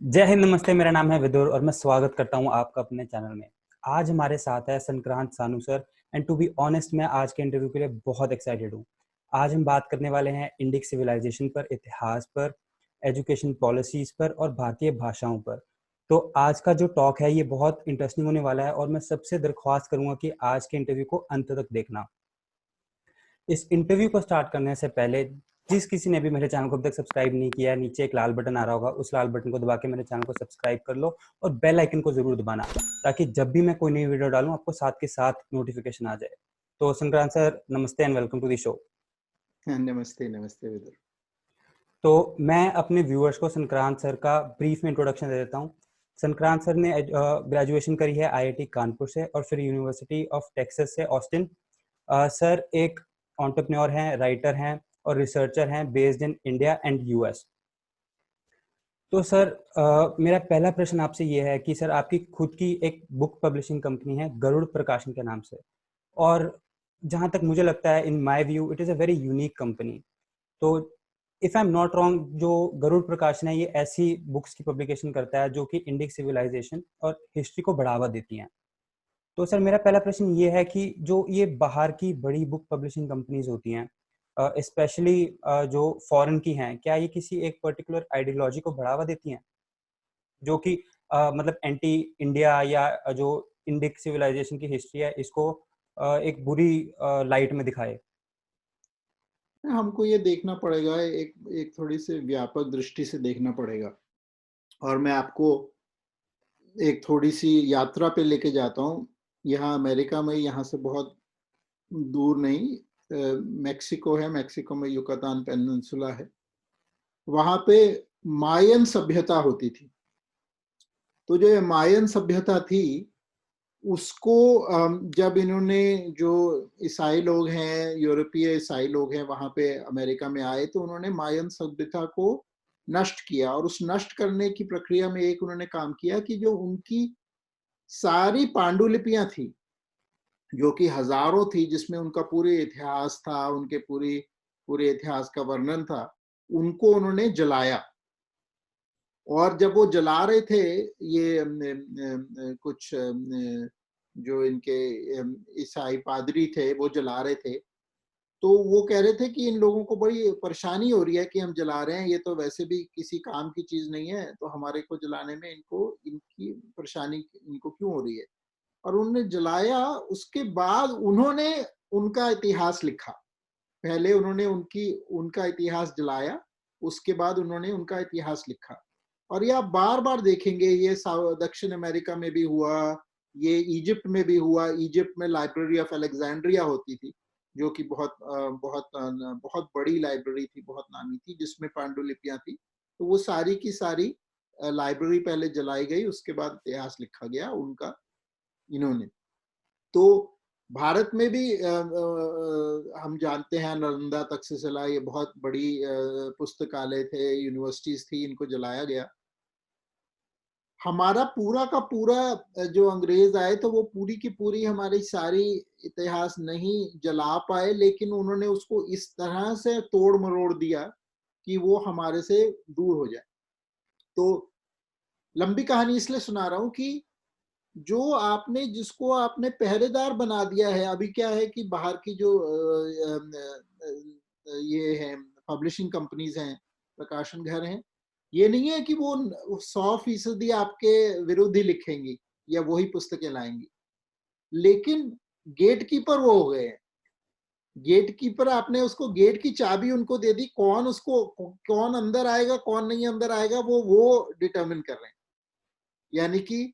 जय हिंद, नमस्ते। मेरा नाम है विदुर और मैं स्वागत करता हूं आपका अपने चैनल में। आज हमारे साथ है Sankrant Sanu sir and to be honest मैं आज के इंटरव्यू के लिए बहुत एक्साइटेड हूं। आज हम बात करने वाले हैं इंडिक सिविलाइजेशन पर, इतिहास पर, एजुकेशन पॉलिसीज पर और भारतीय भाषाओं पर। तो आज का जो टॉक है ये बहुत इंटरेस्टिंग होने वाला है और मैं सबसे दरख्वास्त करूंगा कि आज के इंटरव्यू को अंत तक देखना। इस इंटरव्यू को स्टार्ट करने से पहले जिस किसी ने भी मेरे चैनल को अभी तक सब्सक्राइब नहीं किया है, नीचे एक लाल बटन आ रहा होगा, उस लाल बटन को दबा के मेरे चैनल को सब्सक्राइब कर लो और बेल आइकन को जरूर दबाना, ताकि जब भी मैं कोई नई वीडियो डालूं आपको साथ के साथ नोटिफिकेशन आ जाए। तो संक्रांत सर, नमस्ते and welcome to the show. नमस्ते नमस्ते विदुर। तो मैं अपने व्यूअर्स को संक्रांत सर का ब्रीफ में इंट्रोडक्शन दे देता हूँ। संक्रांत सर ने ग्रेजुएशन करी है आईआईटी कानपुर से और फिर यूनिवर्सिटी ऑफ टेक्सास से ऑस्टिन। सर एक एंटरप्रेन्योर हैं, राइटर हैं और रिसर्चर हैं based in India and US. तो सर मेरा पहला प्रश्न आपसे ये है कि सर आपकी खुद की एक बुक पब्लिशिंग कंपनी है गरुड़ प्रकाशन के नाम से, और जहाँ तक मुझे लगता है in my view it is a very unique company. तो if I am not wrong, जो गरुड़ प्रकाशन है ये ऐसी बुक्स की पब्लिकेशन करता है जो कि इंडिक सिविलाइजेशन और हिस्ट्री को बढ़ावा देती हैं। तो सर मेरा पहला प्रश्न ये है कि जो ये बाहर की बड़ी बुक पब्लिशिंग कंपनीज होती हैं, स्पेशली जो फॉरेन की हैं, क्या ये किसी एक पर्टिकुलर आइडियोलॉजी को बढ़ावा देती हैं जो कि मतलब एंटी इंडिया या जो इंडिक सिविलाइजेशन की हिस्ट्री है इसको एक बुरी लाइट में दिखाए? हमको ये देखना पड़ेगा, एक एक थोड़ी सी व्यापक दृष्टि से देखना पड़ेगा। और मैं आपको एक थोड़ी सी यात्रा पे लेके जाता हूँ। यहाँ अमेरिका में, यहाँ से बहुत दूर नहीं, मेक्सिको है। मेक्सिको में युकातान पेनिनसुला है। वहाँ पे मायन सभ्यता होती थी। तो जो ये मायन सभ्यता थी उसको जब इन्होंने, जो ईसाई लोग हैं, यूरोपीय ईसाई लोग हैं, वहाँ पे अमेरिका में आए, तो उन्होंने मायन सभ्यता को नष्ट किया। और उस नष्ट करने की प्रक्रिया में एक उन्होंने काम किया कि जो उनकी सारी पांडुलिपियां थी, जो कि हजारों थी, जिसमें उनका पूरे इतिहास था, उनके पूरे इतिहास का वर्णन था, उनको उन्होंने जलाया। और जब वो जला रहे थे, ये कुछ जो इनके ईसाई पादरी थे वो जला रहे थे, तो वो कह रहे थे कि इन लोगों को बड़ी परेशानी हो रही है कि हम जला रहे हैं, ये तो वैसे भी किसी काम की चीज नहीं है, तो हमारे को जलाने में इनकी परेशानी इनको क्यों हो रही है। और उन्होंने जलाया। उसके बाद उन्होंने उनका इतिहास लिखा। पहले उन्होंने उनका इतिहास जलाया, उसके बाद उन्होंने उनका इतिहास लिखा। और ये आप बार बार देखेंगे, ये दक्षिण अमेरिका में भी हुआ, ये इजिप्ट में भी हुआ। इजिप्ट में लाइब्रेरी ऑफ अलेक्जेंड्रिया होती थी, जो कि बहुत बड़ी लाइब्रेरी थी, बहुत नामी थी, जिसमें पांडुलिपियां थी। तो वो सारी की सारी लाइब्रेरी पहले जलाई गई, उसके बाद इतिहास लिखा गया उनका, इन्होंने। तो भारत में भी हम जानते हैं, नालंदा तक्षशिला, ये बहुत बड़ी पुस्तकालय थे, यूनिवर्सिटीज थी, इनको जलाया गया। हमारा पूरा का पूरा जो अंग्रेज आए तो वो पूरी की पूरी हमारी सारी इतिहास नहीं जला पाए, लेकिन उन्होंने उसको इस तरह से तोड़ मरोड़ दिया कि वो हमारे से दूर हो जाए। तो लंबी कहानी इसलिए सुना रहा हूं कि जो आपने, जिसको आपने पहरेदार बना दिया है, अभी क्या है कि बाहर की जो ये है पब्लिशिंग कंपनीज हैं, प्रकाशन घर हैं, ये नहीं है कि वो 100% आपके विरुद्ध ही लिखेंगी या वही पुस्तकें लाएंगी, लेकिन गेटकीपर वो हो गए हैं। गेटकीपर, आपने उसको गेट की चाबी उनको दे दी, कौन अंदर आएगा कौन नहीं अंदर आएगा वो डिटरमिन कर रहे हैं। यानी कि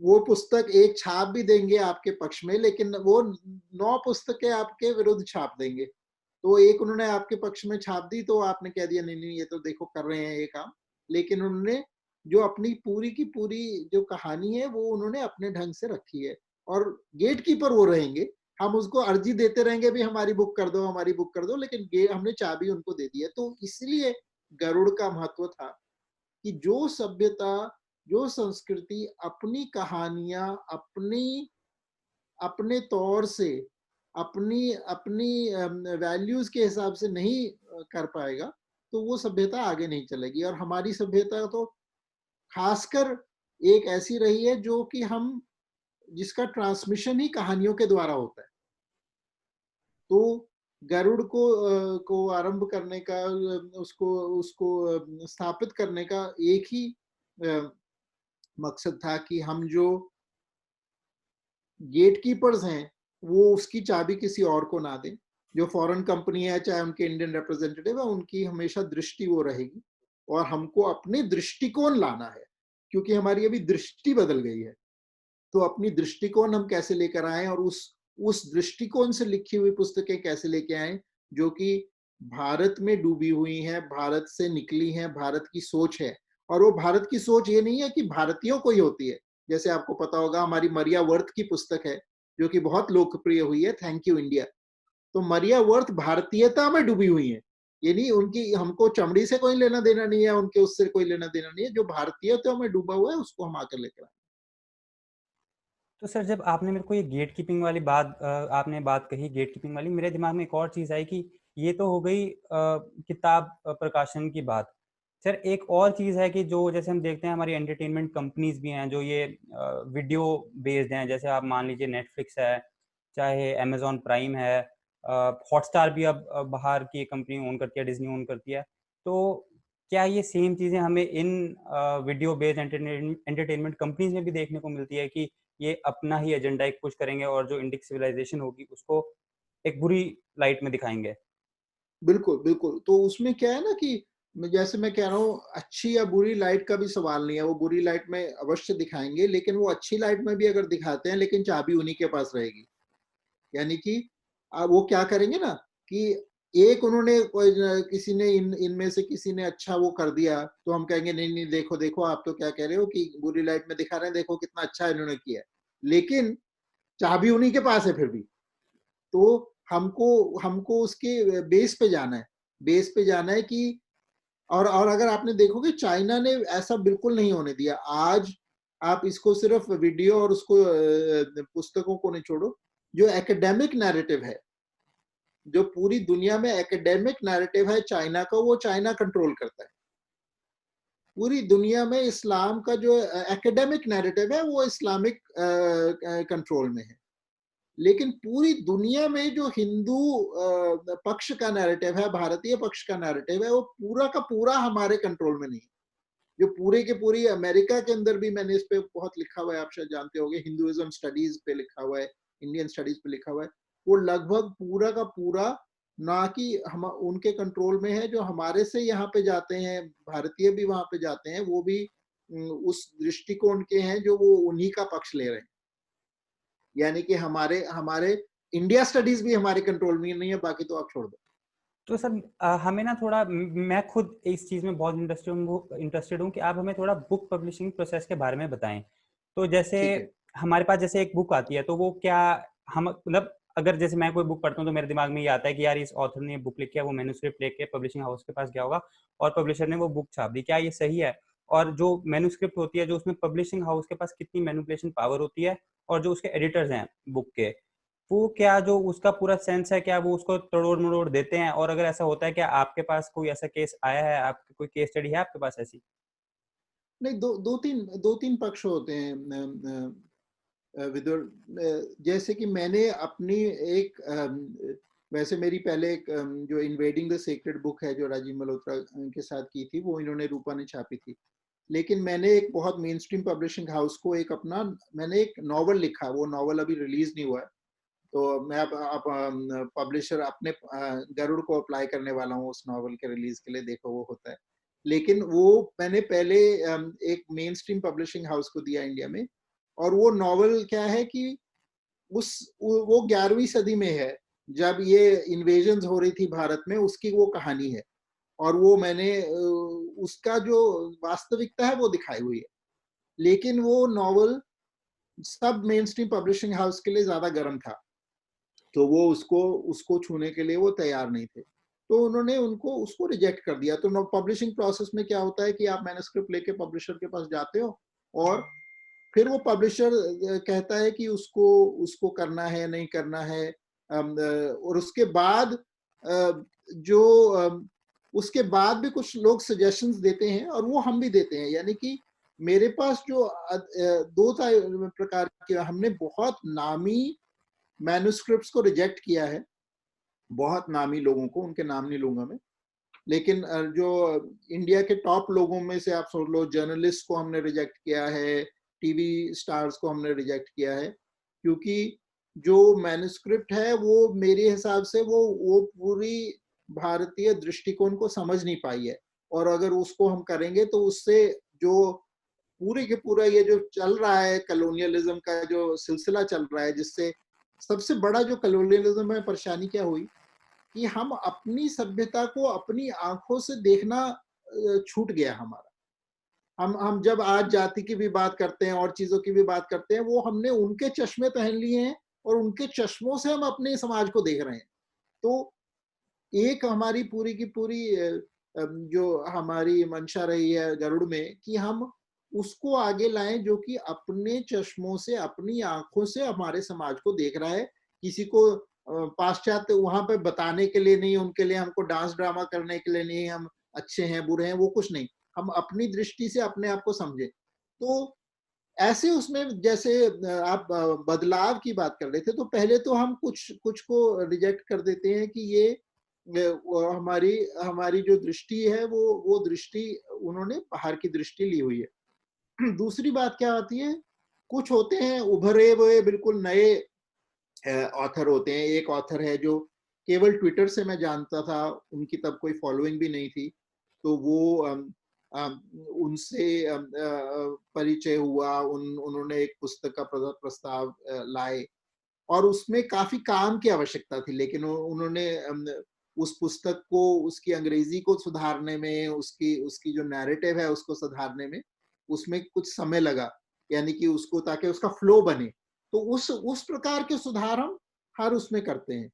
वो पुस्तक एक छाप भी देंगे आपके पक्ष में, लेकिन वो 9 पुस्तकें आपके विरुद्ध छाप देंगे। तो एक उन्होंने आपके पक्ष में छाप दी, तो आपने कह दिया नहीं नहीं, ये तो देखो कर रहे हैं ये काम। लेकिन उन्होंने जो अपनी पूरी की पूरी जो कहानी है वो उन्होंने अपने ढंग से रखी है। और गेटकीपर वो रहेंगे। हम उसको अर्जी देते रहेंगे भी हमारी बुक कर दो, हमारी बुक कर दो, लेकिन हमने चाबी उनको दे दी है। तो इसलिए गरुड़ का महत्व था कि जो सभ्यता, जो संस्कृति अपनी कहानियां अपने तौर से, अपनी अपनी वैल्यूज के हिसाब से नहीं कर पाएगा, तो वो सभ्यता आगे नहीं चलेगी। और हमारी सभ्यता तो खासकर एक ऐसी रही है जो कि हम जिसका ट्रांसमिशन ही कहानियों के द्वारा होता है। तो गरुड़ को आरंभ करने का, उसको उसको स्थापित करने का एक ही मकसद था कि हम जो गेटकीपर्स हैं, वो उसकी चाबी किसी और को ना दें। जो फॉरेन कंपनी है, चाहे उनके इंडियन रिप्रेजेंटेटिव है, उनकी हमेशा दृष्टि वो रहेगी और हमको अपने दृष्टिकोण लाना है, क्योंकि हमारी अभी दृष्टि बदल गई है। तो अपनी दृष्टिकोण हम कैसे लेकर आए और उस दृष्टिकोण से लिखी हुई पुस्तकें कैसे लेके आए, जो कि भारत में डूबी हुई हैं, भारत से निकली हैं, भारत की सोच है। और वो भारत की सोच ये नहीं है कि भारतीयों को ही होती है। जैसे आपको पता होगा, हमारी मरिया वर्थ की पुस्तक है जो कि बहुत लोकप्रिय हुई है, थैंक यू इंडिया। तो मरिया वर्थ भारतीयता में डूबी हुई है। ये नहीं, उनकी हमको चमड़ी से कोई लेना देना नहीं है, उनके उससे कोई लेना देना नहीं है। जो भारतीयता में डूबा हुआ है उसको हम आकर लेकर आए। तो सर, जब आपने मेरे को ये गेट कीपिंग वाली बात आपने बात कही गेट कीपिंग वाली, मेरे दिमाग में एक और चीज़ आई कि ये तो हो गई किताब प्रकाशन की बात। सर, एक और चीज़ है कि जो जैसे हम देखते हैं हमारी एंटरटेनमेंट कंपनीज भी हैं जो ये वीडियो बेस्ड हैं, जैसे आप मान लीजिए नेटफ्लिक्स है, चाहे अमेजॉन प्राइम है, हॉटस्टार भी अब बाहर की कंपनी ओन करती है, डिज्नी ओन करती है। तो क्या ये सेम चीज़ें हमें इन वीडियो बेस्ड एंटरटेनमेंट कंपनीज में भी देखने को मिलती है कि ये अपना ही एजेंडा एक पुश करेंगे और जो इंडिक सिविलाइजेशन होगी उसको एक बुरी लाइट में दिखाएंगे? बिल्कुल, बिल्कुल। तो उसमें क्या है ना कि जैसे मैं कह रहा हूँ, अच्छी या बुरी लाइट का भी सवाल नहीं है। वो बुरी लाइट में अवश्य दिखाएँगे, लेकिन वो अच्छी लाइट में भी अगर दिखाते हैं, लेकिन चाबी उन्हीं के पास रहेगी। यानी कि वो क्या करेंगे ना कि एक उन्होंने कोई किसी ने इनमें से किसी ने अच्छा वो कर दिया, तो हम कहेंगे नहीं, नहीं, देखो, देखो, आप तो क्या कह रहे हो कि बुरी लाइट में दिखा रहे हैं, देखो कितना अच्छा इन्होंने किया है। लेकिन चाबी उन्हीं के पास है फिर भी। तो हमको हमको उसके बेस पे जाना है। बेस पे जाना है कि और अगर आपने देखोगे, चाइना ने ऐसा बिल्कुल नहीं होने दिया। आज आप इसको सिर्फ वीडियो और उसको पुस्तकों को नहीं छोड़ो, जो एकेडमिक नैरेटिव है, जो पूरी दुनिया में एकेडमिक नैरेटिव है चाइना का, वो चाइना कंट्रोल करता है। पूरी दुनिया में इस्लाम का जो एकेडमिक नैरेटिव है, वो इस्लामिक कंट्रोल में है। लेकिन पूरी दुनिया में जो हिंदू पक्ष का नैरेटिव है, भारतीय पक्ष का नैरेटिव है, वो पूरा का पूरा हमारे कंट्रोल में नहीं है। जो पूरे के पूरी अमेरिका के अंदर भी, मैंने इस पे बहुत लिखा हुआ है, आप शायद जानते होंगे, हिंदुइज्म स्टडीज पे लिखा हुआ है, इंडियन स्टडीज पे लिखा हुआ है। वो लगभग पूरा का पूरा ना कि हम उनके कंट्रोल में है। जो हमारे से यहाँ पे जाते हैं, भारतीय भी वहां पे जाते हैं, वो भी उस दृष्टिकोण के हैं जो वो उन्हीं का पक्ष ले रहे हैं। यानी कि हमारे हमारे इंडिया स्टडीज भी हमारे कंट्रोल में नहीं है, बाकी तो आप छोड़ दो। तो सर, हमें ना थोड़ा मैं खुद इस चीज़ में बहुत इंटरेस्टेड हूँ कि आप हमें थोड़ा बुक पब्लिशिंग प्रोसेस के बारे में बताएं। तो जैसे ठीक है। हमारे पास जैसे एक बुक आती है, तो वो क्या हम मतलब अगर जैसे मैं कोई बुक पढ़ता हूँ तो मेरे दिमाग में ये आता है कि यार इस ऑथर ने बुक लिखी है, वो मैन्युस्क्रिप्ट लेके पब्लिशिंग हाउस के पास गया होगा और पब्लिशर ने वो बुक छाप दी। क्या ये सही है? और जो मैन्युस्क्रिप्ट होती है, जो उसमें पब्लिशिंग हाउस के पास कितनी मैनिपुलेशन पावर होती है, और जो उसके एडिटर्स हैं बुक के, वो क्या जो उसका पूरा सेंस है, क्या वो उसको तोड़ मरोड़ देते हैं? और अगर ऐसा होता है, क्या आपके पास कोई ऐसा केस आया है, आपकी कोई केस स्टडी है आपके पास ऐसी? नहीं, दो तीन पक्ष होते हैं विदुर। जैसे कि मैंने अपनी एक वैसे मेरी पहले एक जो इन्वेडिंग द सीक्रेट बुक है, जो राजीव मल्होत्रा के साथ की थी, वो इन्होंने रूपा ने छापी थी। लेकिन मैंने एक बहुत मेन स्ट्रीम पब्लिशिंग हाउस को एक अपना मैंने एक नॉवल लिखा। वो नॉवल अभी रिलीज नहीं हुआ है, तो मैं अब पब्लिशर अपने गरुड़ को अप्लाई करने वाला हूँ उस नॉवल के रिलीज के लिए, देखो वो होता है। लेकिन वो मैंने पहले एक मेन स्ट्रीम पब्लिशिंग हाउस को दिया इंडिया में। और वो नॉवल क्या है कि उस वो 11वीं सदी में है, जब ये इन्वेजन हो रही थी भारत में, उसकी वो कहानी है। और वो मैंने उसका जो वास्तविकता है वो दिखाई हुई है। लेकिन वो नॉवल सब मेन स्ट्रीम पब्लिशिंग हाउस के लिए ज्यादा गर्म था, तो वो उसको उसको छूने के लिए वो तैयार नहीं थे। तो उन्होंने उनको उसको रिजेक्ट कर दिया। तो पब्लिशिंग प्रोसेस में क्या होता है कि आप मैन्युस्क्रिप्ट लेके पब्लिशर के पास जाते हो, और फिर वो पब्लिशर कहता है कि उसको उसको करना है, नहीं करना है। और उसके बाद जो उसके बाद भी कुछ लोग सजेशंस देते हैं, और वो हम भी देते हैं। यानी कि मेरे पास जो 2 प्रकार के हमने बहुत नामी मैन्युस्क्रिप्ट्स को रिजेक्ट किया है, बहुत नामी लोगों को, उनके नाम नहीं लूँगा मैं। लेकिन जो इंडिया के टॉप लोगों में से आप सोच लो, जर्नलिस्ट को हमने रिजेक्ट किया है, टीवी स्टार्स को हमने रिजेक्ट किया है, क्योंकि जो मैन्युस्क्रिप्ट है वो मेरे हिसाब से वो पूरी भारतीय दृष्टिकोण को समझ नहीं पाई है। और अगर उसको हम करेंगे तो उससे जो पूरे के पूरा ये जो चल रहा है कॉलोनियलिज्म का जो सिलसिला चल रहा है, जिससे सबसे बड़ा जो कॉलोनियलिज्म में परेशानी क्या हुई कि हम अपनी सभ्यता को अपनी आंखों से देखना छूट गया हमारा। हम जब आज जाति की भी बात करते हैं और चीजों की भी बात करते हैं, वो हमने उनके चश्मे पहन लिए हैं और उनके चश्मों से हम अपने समाज को देख रहे हैं। तो एक हमारी पूरी की पूरी जो हमारी मंशा रही है गरुड़ में कि हम उसको आगे लाएं जो कि अपने चश्मों से, अपनी आंखों से हमारे समाज को देख रहा है। किसी को पाश्चात्य वहां पे बताने के लिए नहीं, उनके लिए हमको डांस ड्रामा करने के लिए नहीं, हम अच्छे हैं बुरे हैं वो कुछ नहीं, हम अपनी दृष्टि से अपने आप को समझे। तो ऐसे उसमें जैसे आप बदलाव की बात कर रहे थे, तो पहले तो हम कुछ कुछ को रिजेक्ट कर देते हैं कि ये हमारी हमारी जो दृष्टि है वो दृष्टि उन्होंने बाहर की दृष्टि ली हुई है। दूसरी बात क्या आती है, कुछ होते हैं उभरे हुए बिल्कुल नए ऑथर होते हैं। एक ऑथर है जो केवल ट्विटर से मैं जानता था, उनकी तब कोई फॉलोइंग भी नहीं थी, तो वो अम, उनसे परिचय हुआ, उन्होंने एक पुस्तक का प्रस्ताव लाए और उसमें काफी काम की आवश्यकता थी, लेकिन उन्होंने उस पुस्तक को, उसकी अंग्रेजी को सुधारने में, उसकी उसकी जो नैरेटिव है उसको सुधारने में, उसमें कुछ समय लगा, यानी कि उसको ताकि उसका फ्लो बने। तो उस प्रकार के सुधार हम हर उसमें करते हैं।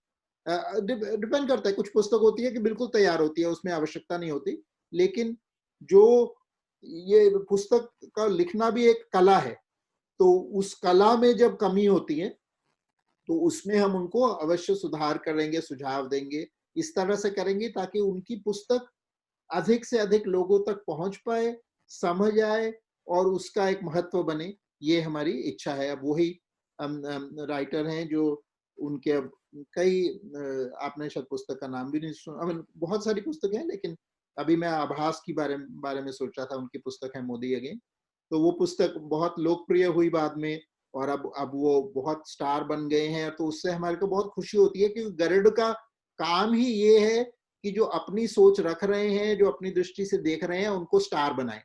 डिपेंड करता है, कुछ पुस्तक होती है कि बिल्कुल तैयार होती है, उसमें आवश्यकता नहीं होती, लेकिन जो ये पुस्तक का लिखना भी एक कला है, तो उस कला में जब कमी होती है तो उसमें हम उनको अवश्य सुधार करेंगे, सुझाव देंगे, इस तरह से करेंगे ताकि उनकी पुस्तक अधिक से अधिक लोगों तक पहुंच पाए, समझ आए और उसका एक महत्व बने। ये हमारी इच्छा है। अब वही राइटर हैं जो उनके अब कई आपने शायद पुस्तक का नाम भी नहीं सुना, आई मीन बहुत सारी पुस्तकें हैं, लेकिन अभी मैं आभास की बारे में सोच रहा था, उनकी पुस्तक है मोदी अगेन। तो वो पुस्तक बहुत लोकप्रिय हुई बाद में और अब वो बहुत स्टार बन गए हैं, तो उससे हमारे को बहुत खुशी होती है कि गरुड़ का काम ही ये है कि जो अपनी सोच रख रहे हैं, जो अपनी दृष्टि से देख रहे हैं, उनको स्टार बनाएं।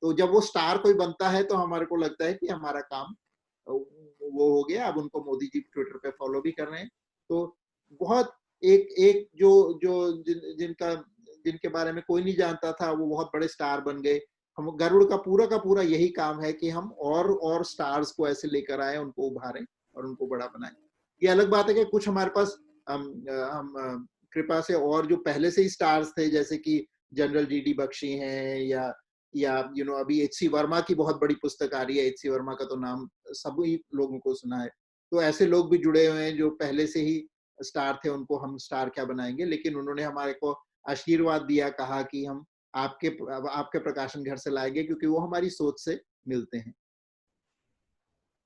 तो जब वो स्टार कोई बनता है तो हमारे को लगता है कि हमारा काम वो हो गया। अब उनको मोदी जी ट्विटर पे फॉलो भी कर रहे हैं, तो बहुत एक एक जो जो जिनका जिनके बारे में कोई नहीं जानता था, वो बहुत बड़े स्टार बन गए। हम गरुड़ का पूरा यही काम है कि हम और स्टार्स को ऐसे लेकर आए, उनको उभारें और उनको बड़ा बनाएं। ये अलग बात है कि कुछ हमारे पास हम कृपा से और जो पहले से ही स्टार्स थे, जैसे कि जनरल जीडी बख्शी हैं या अभी एच सी वर्मा की बहुत बड़ी पुस्तक आ रही है। एच सी वर्मा का तो नाम सभी लोगों को सुना है। तो ऐसे लोग भी जुड़े हुए हैं जो पहले से ही स्टार थे, उनको हम स्टार क्या बनाएंगे, लेकिन उन्होंने हमारे को आशीर्वाद दिया, कहा कि हम आपके प्रकाशन घर से लाएंगे क्योंकि वो हमारी सोच से मिलते हैं।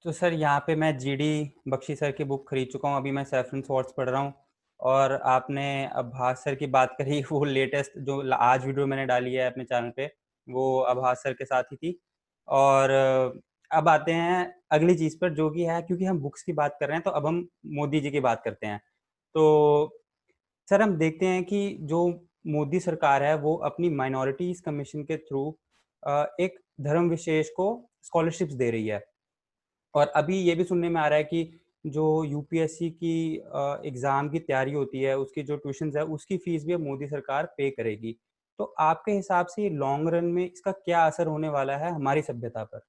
तो सर यहाँ पे मैं जीडी बख्शी सर की बुक खरीद चुका हूँ, अभी मैं सैफरन स्वॉर्ड्स पढ़ रहा हूँ। और आपने आभास सर की बात करी, वो लेटेस्ट जो आज वीडियो मैंने डाली है अपने चैनल पे, वो आभास सर के साथ ही थी। और अब आते हैं अगली चीज़ पर, जो कि है, क्योंकि हम बुक्स की बात कर रहे हैं तो अब हम मोदी जी की बात करते हैं। तो सर हम देखते हैं कि जो मोदी सरकार है वो अपनी माइनॉरिटीज कमीशन के थ्रू एक धर्म विशेष को स्कॉलरशिप्स दे रही है। और अभी ये भी सुनने में आ रहा है कि जो यूपीएससी की एग्ज़ाम की तैयारी होती है, उसकी जो ट्यूशन्स है, उसकी फ़ीस भी अब मोदी सरकार पे करेगी। तो आपके हिसाब से लॉन्ग रन में इसका क्या असर होने वाला है हमारी सभ्यता पर,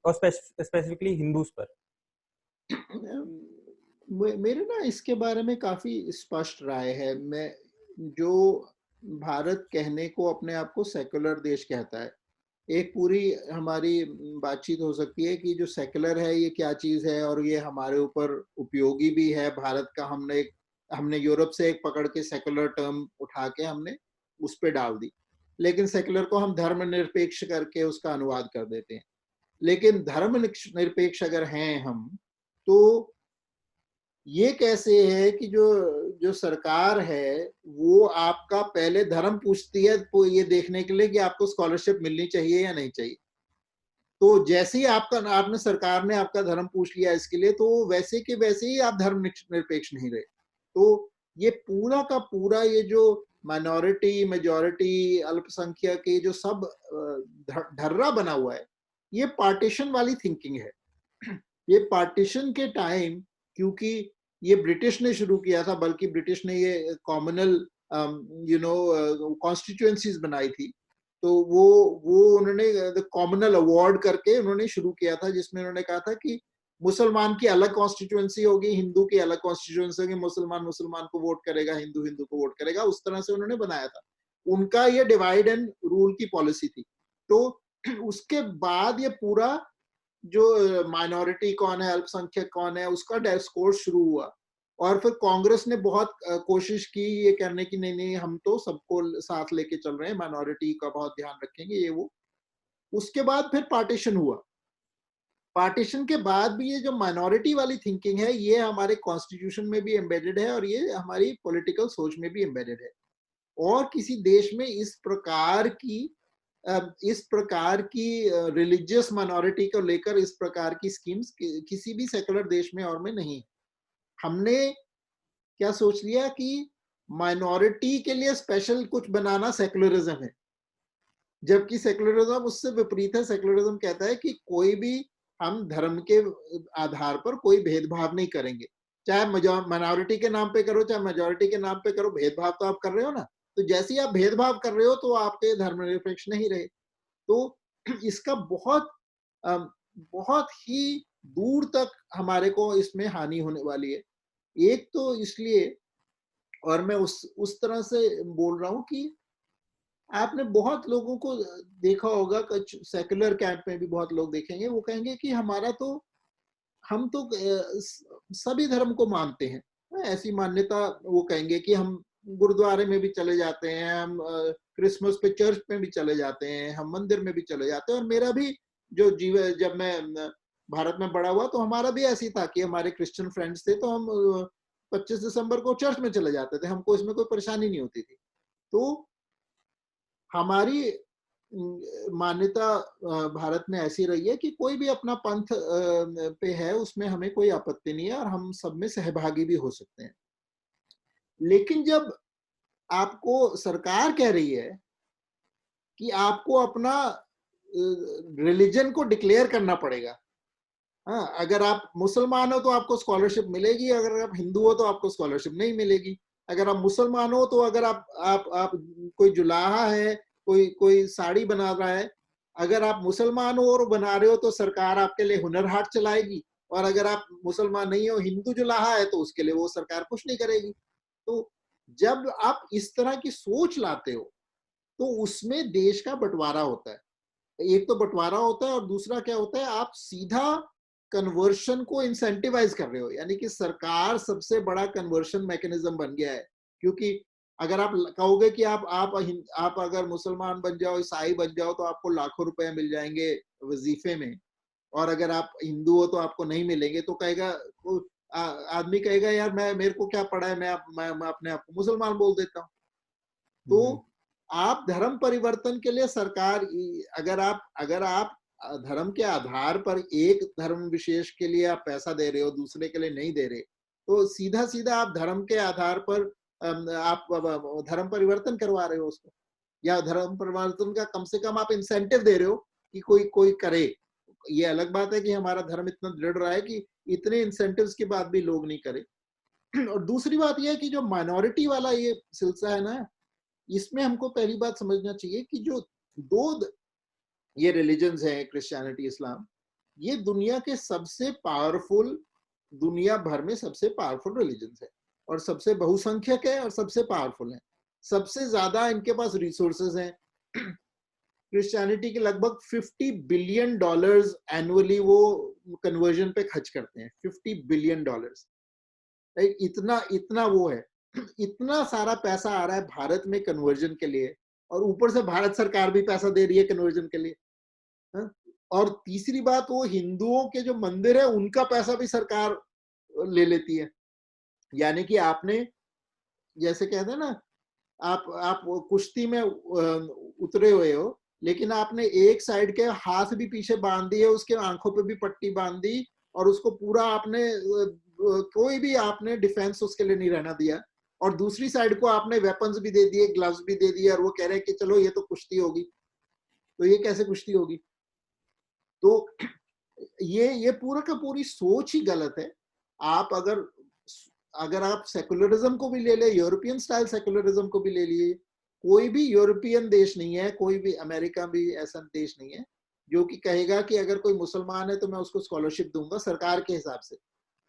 और स्पेसिफिकली हिंदूज़ पर? मेरे ना इसके बारे में काफी स्पष्ट राय है। मैं जो भारत कहने को अपने आप को सेकुलर देश कहता है, एक पूरी हमारी बातचीत हो सकती है कि जो सेकुलर है ये क्या चीज है और ये हमारे ऊपर उपयोगी भी है। भारत का हमने यूरोप से एक पकड़ के सेकुलर टर्म उठा के हमने उस पे डाल दी। लेकिन सेक्युलर को हम धर्मनिरपेक्ष करके उसका अनुवाद कर देते हैं। लेकिन धर्मनिरपेक्ष अगर हैं हम, तो ये कैसे है कि जो जो सरकार है वो आपका पहले धर्म पूछती है तो ये देखने के लिए कि आपको स्कॉलरशिप मिलनी चाहिए या नहीं चाहिए। तो जैसे ही आपने सरकार ने आपका धर्म पूछ लिया इसके लिए, तो वैसे के वैसे ही आप धर्मनिरपेक्ष नहीं रहे। तो ये पूरा का पूरा ये जो माइनॉरिटी, मेजॉरिटी, अल्पसंख्यक, ये जो सब ढर्रा बना हुआ है, ये पार्टीशन वाली थिंकिंग है। ये पार्टीशन के टाइम, क्योंकि ये ब्रिटिश ने शुरू किया था, बल्कि ब्रिटिश ने ये कॉमनल कॉन्स्टिट्यूएंसीज बनाई थी, तो वो उन्होंने कॉमनल अवार्ड करके उन्होंने शुरू किया था, जिसमें उन्होंने कहा था कि मुसलमान की अलग कॉन्स्टिट्यूएंसी होगी, हिंदू की अलग कॉन्स्टिट्यूएंसी होगी, मुसलमान मुसलमान को वोट करेगा, हिंदू हिंदू को वोट करेगा, उस तरह से उन्होंने बनाया था। उनका ये डिवाइड एंड रूल की पॉलिसी थी। तो उसके बाद ये पूरा जो माइनॉरिटी कौन है, अल्पसंख्यक कौन है, उसका डिस्कोर्स शुरू हुआ। और फिर कांग्रेस ने बहुत कोशिश की ये करने की, नहीं नहीं हम तो सबको साथ लेके चल रहे हैं, माइनॉरिटी का बहुत ध्यान रखेंगे, ये वो। उसके बाद फिर पार्टीशन हुआ। पार्टीशन के बाद भी ये जो माइनॉरिटी वाली थिंकिंग है, ये हमारे कॉन्स्टिट्यूशन में भी एम्बेडेड है और ये हमारी पॉलिटिकल सोच में भी एम्बेडेड है। और किसी देश में इस प्रकार की रिलीजियस माइनॉरिटी को लेकर इस प्रकार की स्कीम्स किसी भी सेकुलर देश में और में नहीं। हमने क्या सोच लिया कि माइनॉरिटी के लिए स्पेशल कुछ बनाना सेकुलरिज्म है, जबकि सेकुलरिज्म उससे विपरीत है। सेकुलरिज्म कहता है कि कोई भी, हम धर्म के आधार पर कोई भेदभाव नहीं करेंगे, चाहे माइनॉरिटी के नाम पे करो चाहे मेजॉरिटी के नाम पे करो, भेदभाव तो आप कर रहे हो ना। तो जैसे ही आप भेदभाव कर रहे हो तो आपके धर्मनिरपेक्ष नहीं रहे। तो इसका बहुत ही दूर तक हमारे को इसमें हानि होने वाली है। एक तो इसलिए, और मैं उस तरह से बोल रहा हूं कि आपने बहुत लोगों को देखा होगा, कुछ सेकुलर कैंप में भी बहुत लोग देखेंगे, वो कहेंगे कि हमारा तो, हम तो सभी धर्म को मानते हैं। ऐसी मान्यता, वो कहेंगे कि हम गुरुद्वारे में भी चले जाते हैं, हम क्रिसमस पे चर्च में भी चले जाते हैं, हम मंदिर में भी चले जाते हैं। और मेरा भी जो जीवन, जब मैं भारत में बड़ा हुआ तो हमारा भी ऐसी था कि हमारे क्रिश्चियन फ्रेंड्स थे तो हम 25 दिसंबर को चर्च में चले जाते थे, हमको इसमें कोई परेशानी नहीं होती थी। तो हमारी मान्यता भारत में ऐसी रही है कि कोई भी अपना पंथ पे है, उसमें हमें कोई आपत्ति नहीं है और हम सब में सहभागी भी हो सकते हैं। लेकिन जब आपको सरकार कह रही है कि आपको अपना रिलीजन को डिक्लेयर करना पड़ेगा, हाँ, अगर आप मुसलमान हो तो आपको स्कॉलरशिप मिलेगी, अगर आप हिंदू हो तो आपको स्कॉलरशिप नहीं मिलेगी। अगर आप मुसलमान हो तो अगर आप कोई जुलाहा है, कोई कोई साड़ी बना रहा है, अगर आप मुसलमान हो और बना रहे हो तो सरकार आपके लिए हुनर हाट चलाएगी। और अगर आप मुसलमान नहीं हो, हिंदू जुलाहा है, तो उसके लिए वो सरकार कुछ नहीं करेगी। तो जब आप इस तरह की सोच लाते हो तो उसमें देश का बंटवारा होता है। एक तो बंटवारा होता है और दूसरा क्या होता है, आप सीधा कन्वर्शन को इंसेंटिवाइज कर रहे हो। यानी कि सरकार सबसे बड़ा कन्वर्शन मैकेनिज्म बन गया है। क्योंकि अगर आप कहोगे कि आप अगर मुसलमान बन जाओ, ईसाई बन जाओ, तो आपको लाखों रुपए मिल जाएंगे वजीफे में, और अगर आप हिंदू हो तो आपको नहीं मिलेंगे, तो कहेगा आदमी कहेगा यार मेरे को क्या पड़ा है, मैं अपने आप को मुसलमान बोल देता हूँ। तो आप धर्म परिवर्तन के लिए सरकार, अगर आप धर्म के आधार पर एक धर्म विशेष के लिए आप पैसा दे रहे हो, दूसरे के लिए नहीं दे रहे, तो सीधा सीधा आप धर्म के आधार पर आप धर्म परिवर्तन करवा रहे हो उसको, या धर्म परिवर्तन का कम से कम आप इंसेंटिव दे रहे हो कि कोई कोई करे। ये अलग बात है कि हमारा धर्म इतना दृढ़ रहा है कि इतने इंसेंटिव्स के बाद भी लोग नहीं करे। और दूसरी बात यह है कि जो माइनॉरिटी वाला ये सिलसिला है ना, इसमें हमको पहली बात समझना चाहिए कि जो दो ये रिलीजन्स हैं, क्रिश्चियनिटी, इस्लाम, ये दुनिया के सबसे पावरफुल, दुनिया भर में सबसे पावरफुल रिलीजन्स है, और सबसे बहुसंख्यक है और सबसे पावरफुल है। सबसे ज्यादा इनके पास रिसोर्सेज हैं। क्रिश्चियनिटी के लगभग $50 बिलियन एनुअली वो कन्वर्जन पे खर्च करते हैं। $50 बिलियन, इतना इतना वो है। इतना सारा पैसा आ रहा है भारत में कन्वर्जन के लिए, और ऊपर से भारत सरकार भी पैसा दे रही है कन्वर्जन के लिए। हाँ? और तीसरी बात, वो हिंदुओं के जो मंदिर है उनका पैसा भी सरकार ले लेती है। यानी कि आपने, जैसे कहते हैं ना, आप कुश्ती में उतरे हुए हो, लेकिन आपने एक साइड के हाथ भी पीछे बांध दिए, उसके आंखों पे भी पट्टी बांध दी, और उसको पूरा आपने कोई भी आपने डिफेंस उसके लिए नहीं रहना दिया, और दूसरी साइड को आपने वेपन्स भी दे दिए, ग्लव्स भी दे दिए, और वो कह रहे हैं कि चलो ये तो कुश्ती होगी। तो ये कैसे कुश्ती होगी? तो ये पूरा का पूरी सोच ही गलत है। आप अगर अगर आप सेकुलरिज्म को भी ले ले, यूरोपियन स्टाइल सेकुलरिज्म को भी ले लिए, कोई भी यूरोपियन देश नहीं है, कोई भी अमेरिका भी ऐसा देश नहीं है जो कि कहेगा कि अगर कोई मुसलमान है तो मैं उसको स्कॉलरशिप दूंगा सरकार के हिसाब से,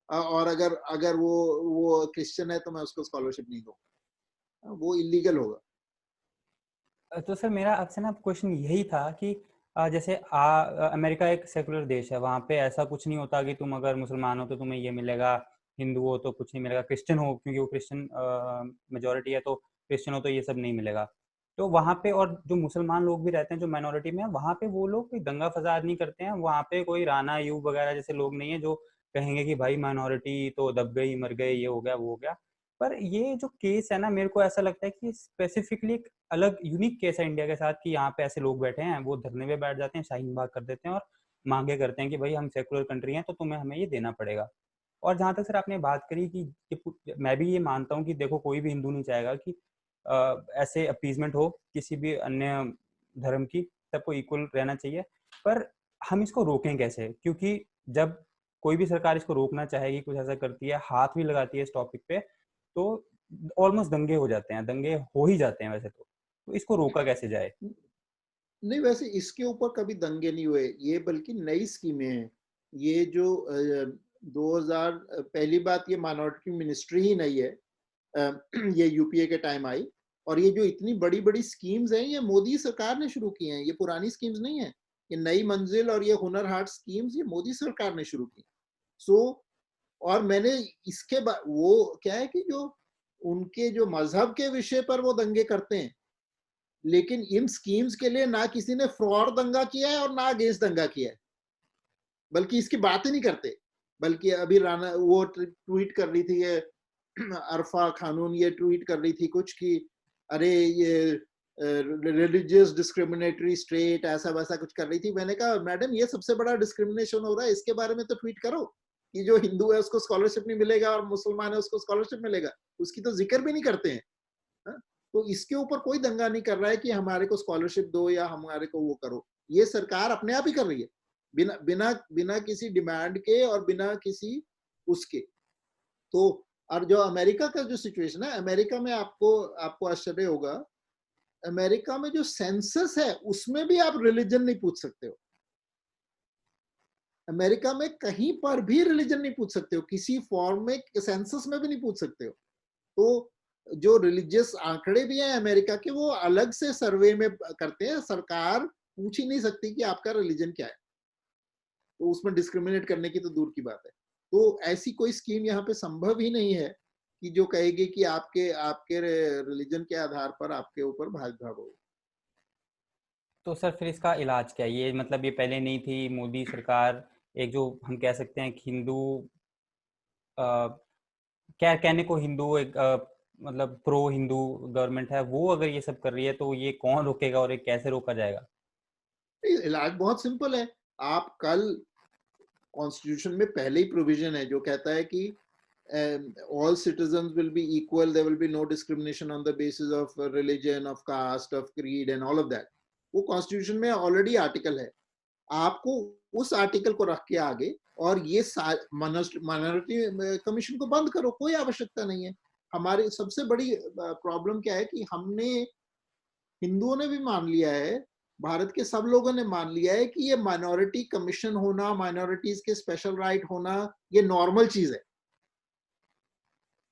और अगर अगर वो क्रिश्चियन है तो मैं उसको स्कॉलरशिप नहीं दूंगा। वो इलीगल होगा। तो सर मेरा आपसे ना क्वेश्चन यही था कि जैसे अमेरिका एक सेकुलर देश है, वहाँ पे ऐसा कुछ नहीं होता कि तुम अगर मुसलमान हो तो तुम्हें ये मिलेगा, हिंदू हो तो कुछ नहीं मिलेगा, क्रिश्चियन हो क्योंकि वो क्रिश्चियन मेजोरिटी है तो क्रिश्चियन हो तो ये सब नहीं मिलेगा। तो वहाँ पे, और जो मुसलमान लोग भी रहते हैं जो माइनॉरिटी में है, वहाँ पे वो लोग कोई दंगा फसाद नहीं करते हैं। वहाँ पे कोई राणा अयूब वगैरह जैसे लोग नहीं है जो कहेंगे कि भाई माइनॉरिटी तो दब गई, मर गए, ये हो गया वो हो गया। पर ये जो केस है ना, मेरे को ऐसा लगता है कि स्पेसिफिकली एक अलग यूनिक केस है इंडिया के साथ, कि यहाँ पे ऐसे लोग बैठे हैं, वो धरने पे बैठ जाते हैं, शाहीन बाग कर देते हैं और मांगे करते हैं कि भाई हम सेकुलर कंट्री हैं तो तुम्हें हमें ये देना पड़ेगा। और जहाँ तक सर आपने बात करी कि मैं भी ये मानता हूँ कि देखो कोई भी हिंदू नहीं चाहेगा कि ऐसे अपीजमेंट हो किसी भी अन्य धर्म की, सबको इक्वल रहना चाहिए। पर हम इसको रोकें कैसे? क्योंकि जब कोई भी सरकार इसको रोकना चाहेगी, कुछ ऐसा करती है, हाथ भी लगाती है इस टॉपिक पे, तो ऑलमोस्ट दंगे हो जाते हैं, दंगे हो ही जाते हैं वैसे तो इसको रोका कैसे जाए? नहीं, वैसे इसके ऊपर कभी दंगे नहीं हुए, ये बल्कि नई स्कीमें हैं। ये जो 2000, पहली बात ये माइनॉरिटी मिनिस्ट्री ही नहीं है, ये यूपीए के टाइम आई, और ये जो इतनी बड़ी बड़ी स्कीम्स हैं ये मोदी सरकार ने शुरू की हैं, ये पुरानी स्कीम्स नहीं है। ये नई मंजिल और ये हुनर हाट स्कीम्स ये मोदी सरकार ने शुरू की। सो और मैंने इसके बाद, वो क्या है कि जो उनके जो मजहब के विषय पर वो दंगे करते हैं, लेकिन इन स्कीम्स के लिए ना किसी ने फ्रॉड दंगा किया है और ना अगेंस्ट दंगा किया है, बल्कि इसकी बात ही नहीं करते। बल्कि अभी राना वो ट्वीट कर रही थी, ये अरफा खानून ये ट्वीट कर रही थी कुछ कि अरे ये रिलीजियस डिस्क्रिमिनेटरी स्टेट, ऐसा वैसा कुछ कर रही थी। मैंने कहा मैडम ये सबसे बड़ा डिस्क्रिमिनेशन हो रहा है, इसके बारे में तो ट्वीट करो कि जो हिंदू है उसको स्कॉलरशिप नहीं मिलेगा और मुसलमान है उसको स्कॉलरशिप मिलेगा, उसकी तो जिक्र भी नहीं करते हैं। हा? तो इसके ऊपर कोई दंगा नहीं कर रहा है कि हमारे को स्कॉलरशिप दो या हमारे को वो करो, ये सरकार अपने आप ही कर रही है, बिना बिना बिना किसी डिमांड के और बिना किसी उसके। तो और जो अमेरिका का जो सिचुएशन है, अमेरिका में आपको आपको आश्चर्य होगा, अमेरिका में जो सेंसस है उसमें भी आप रिलीजन नहीं पूछ सकते हो। अमेरिका में कहीं पर भी रिलीजन नहीं पूछ सकते हो, किसी फॉर्म में सेंसस में भी नहीं पूछ सकते हो। तो जो रिलीजियस आंकड़े भी हैं अमेरिका के, वो अलग से सर्वे में करते हैं, सरकार पूछ ही नहीं सकती कि आपका रिलीजन क्या है, तो उसमें डिस्क्रिमिनेट करने की तो दूर की बात है। तो ऐसी कोई स्कीम यहाँ पे संभव ही नहीं है कि जो कहेगी कि आपके आपके रिलीजन के आधार पर आपके ऊपर भेदभाव हो। तो सर फिर इसका इलाज क्या है? ये मतलब ये पहले नहीं थी, मोदी सरकार एक जो हम कह सकते हैं कि हिंदू, क्या कहने को हिंदू एक मतलब प्रो हिंदू गवर्नमेंट है, वो अगर ये सब कर रही है तो ये कौन रोकेगा और ये कैसे रोका जाएगा? इलाज बहुत सिंपल है। आप कल, कॉन्स्टिट्यूशन में पहले ही प्रोविजन है जो कहता है कि all citizens will be equal, there will be no discrimination on the basis of religion, of caste, of creed and all of that। वो कॉन्स्टिट्यूशन में ऑलरेडी आर्टिकल है। आपको उस आर्टिकल को रख के आगे और ये माइनॉरिटी कमीशन को बंद करो, कोई आवश्यकता नहीं है। हमारी सबसे बड़ी प्रॉब्लम क्या है कि हमने, हिंदुओं ने भी मान लिया है, भारत के सब लोगों ने मान लिया है कि ये माइनॉरिटी कमीशन होना, माइनॉरिटीज के स्पेशल राइट होना, ये नॉर्मल चीज है।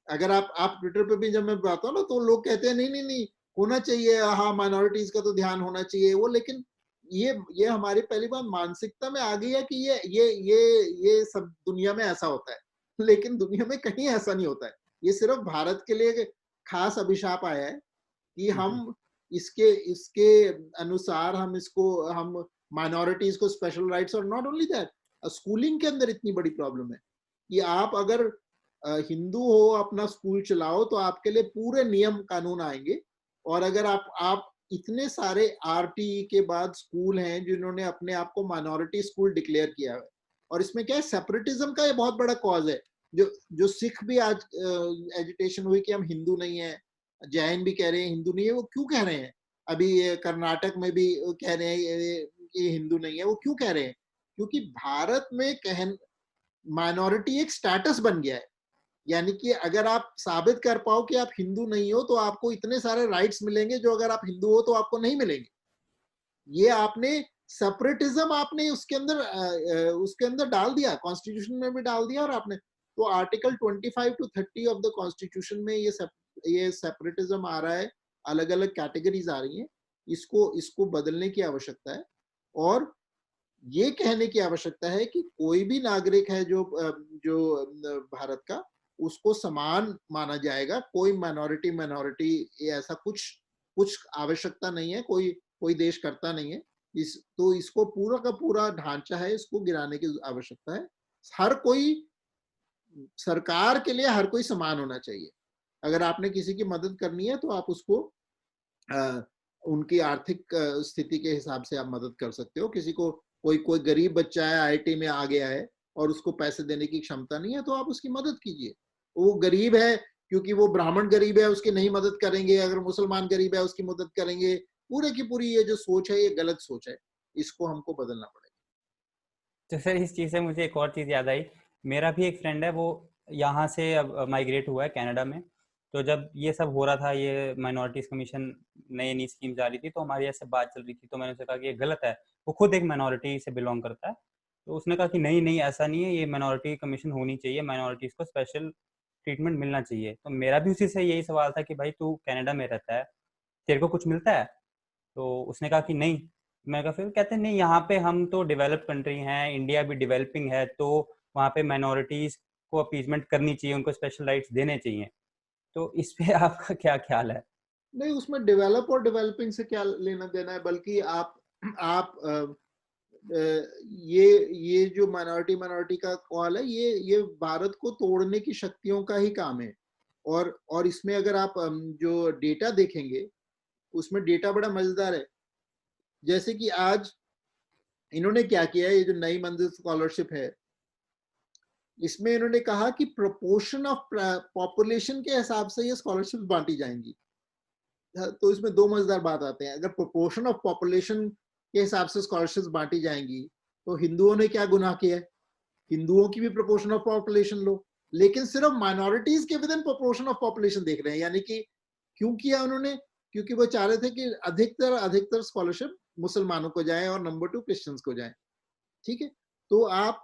अगर आप ट्विटर पे भी जब मैं बताता हूँ ना, तो लोग कहते हैं नहीं नहीं नहीं होना चाहिए, हाँ माइनॉरिटीज का तो ध्यान होना चाहिए वो, लेकिन ये हमारी पहली बार मानसिकता में आ गई है कि ये सब दुनिया में ऐसा होता है, लेकिन दुनिया में कहीं ऐसा नहीं होता है। ये सिर्फ भारत के लिए खास अभिशाप आया है कि हम इसके इसके अनुसार हम माइनॉरिटीज को स्पेशल राइट्स, और नॉट ओनली दैट, स्कूलिंग के अंदर इतनी बड़ी प्रॉब्लम है कि आप अगर हिंदू हो, अपना स्कूल चलाओ तो आपके लिए पूरे नियम कानून आएंगे। और अगर आप इतने सारे आरटीई के बाद स्कूल हैं जिन्होंने अपने आप को माइनॉरिटी स्कूल डिक्लेयर किया है, और इसमें क्या है, सेपरेटिज्म का ये बहुत बड़ा कॉज है। जो जो सिख भी आज एजिटेशन हुई कि हम हिंदू नहीं है, जैन भी कह रहे हैं हिंदू नहीं है, वो क्यों कह रहे हैं? अभी कर्नाटक में भी कह रहे हैं कि हिंदू नहीं है, वो क्यों कह रहे हैं? क्योंकि भारत में माइनॉरिटी एक स्टेटस बन गया है। यानी कि अगर आप साबित कर पाओ कि आप हिंदू नहीं हो तो आपको इतने सारे राइट्स मिलेंगे जो अगर आप हिंदू हो तो आपको नहीं मिलेंगे। ये आपने सेपरेटिज्म आपने उसके अंदर डाल दिया, कॉन्स्टिट्यूशन में भी डाल दिया। और आपने तो article 25 to 30 of the constitution में ये सेपरेटिज्म आ रहा है, अलग अलग कैटेगरीज आ रही हैं। इसको बदलने की आवश्यकता है, और ये कहने की आवश्यकता है कि कोई भी नागरिक है जो भारत का, उसको समान माना जाएगा। कोई माइनॉरिटी ऐसा कुछ कुछ आवश्यकता नहीं है, कोई देश करता नहीं है। तो इसको पूरा का पूरा ढांचा है, इसको गिराने की आवश्यकता है। हर कोई, सरकार के लिए हर कोई समान होना चाहिए। अगर आपने किसी की मदद करनी है तो आप उसको उनकी आर्थिक स्थिति के हिसाब से आप मदद कर सकते हो। किसी को कोई गरीब बच्चा है, आईआईटी में आ गया है और उसको पैसे देने की क्षमता नहीं है, तो आप उसकी मदद कीजिए। वो गरीब है क्योंकि वो ब्राह्मण गरीब है, उसकी नहीं मदद करेंगे। अगर मुसलमान गरीब है, उसकी मदद करेंगे। पूरे की पूरी ये जो सोच है, ये गलत सोच है। इसको हमको बदलना पड़ेगा। तो सर इस चीज़ से मुझे एक और चीज़ याद आई। मेरा भी एक फ्रेंड है, वो यहाँ से अब माइग्रेट हुआ है कनाडा में। तो जब ये सब हो रहा था, ये माइनॉरिटीज़ कमीशन नई नई स्कीम जा रही थी, तो हमारी ऐसे बात चल रही थी। तो मैंने उसे कहा कि ये गलत है। वो खुद एक माइनॉरिटी से बिलोंग करता है। तो उसने कहा कि नहीं नहीं, ऐसा नहीं है, ये माइनॉरिटी कमीशन होनी चाहिए, माइनॉरिटीज़ को स्पेशल ट्रीटमेंट मिलना चाहिए। तो मेरा भी उसी से यही सवाल था कि भाई तू कनाडा में रहता है, तेरे को कुछ मिलता है? तो उसने कहा कि नहीं। मैं कहा, फिर कहते हैं नहीं, यहाँ पे हम तो डेवलप कंट्री हैं, इंडिया भी डेवलपिंग है, तो वहाँ पे माइनॉरिटीज को अपीजमेंट करनी चाहिए, उनको स्पेशल राइट्स देने चाहिए। तो इस पे आपका क्या ख्याल है? नहीं, उसमें डेवलप और डेवलपिंग से क्या लेना देना है, बल्कि आप ये जो माइनॉरिटी का कॉल है, ये भारत को तोड़ने की शक्तियों का ही काम है। और इसमें अगर आप जो डेटा देखेंगे, उसमें डेटा बड़ा मजेदार है। जैसे कि आज इन्होंने क्या किया है, ये जो नई मंजिल स्कॉलरशिप है, इसमें इन्होंने कहा कि प्रोपोर्शन ऑफ पॉपुलेशन के हिसाब से ये स्कॉलरशिप बांटी जाएंगी। तो इसमें दो मजेदार बात आते हैं। अगर प्रोपोर्शन ऑफ पॉपुलेशन के हिसाब से स्कॉलरशिप बांटी जाएंगी, तो हिंदुओं ने क्या गुनाह किया है? हिंदुओं की भी प्रोपोर्शन ऑफ पॉपुलेशन लो। लेकिन सिर्फ माइनॉरिटीज के with in proportion of population देख रहे हैं। यानी कि क्यों किया उन्होंने? क्योंकि वो चाह रहे थे कि अधिकतर स्कॉलरशिप मुसलमानों को जाए और नंबर 2 क्रिश्चियंस को जाए। ठीक है, तो आप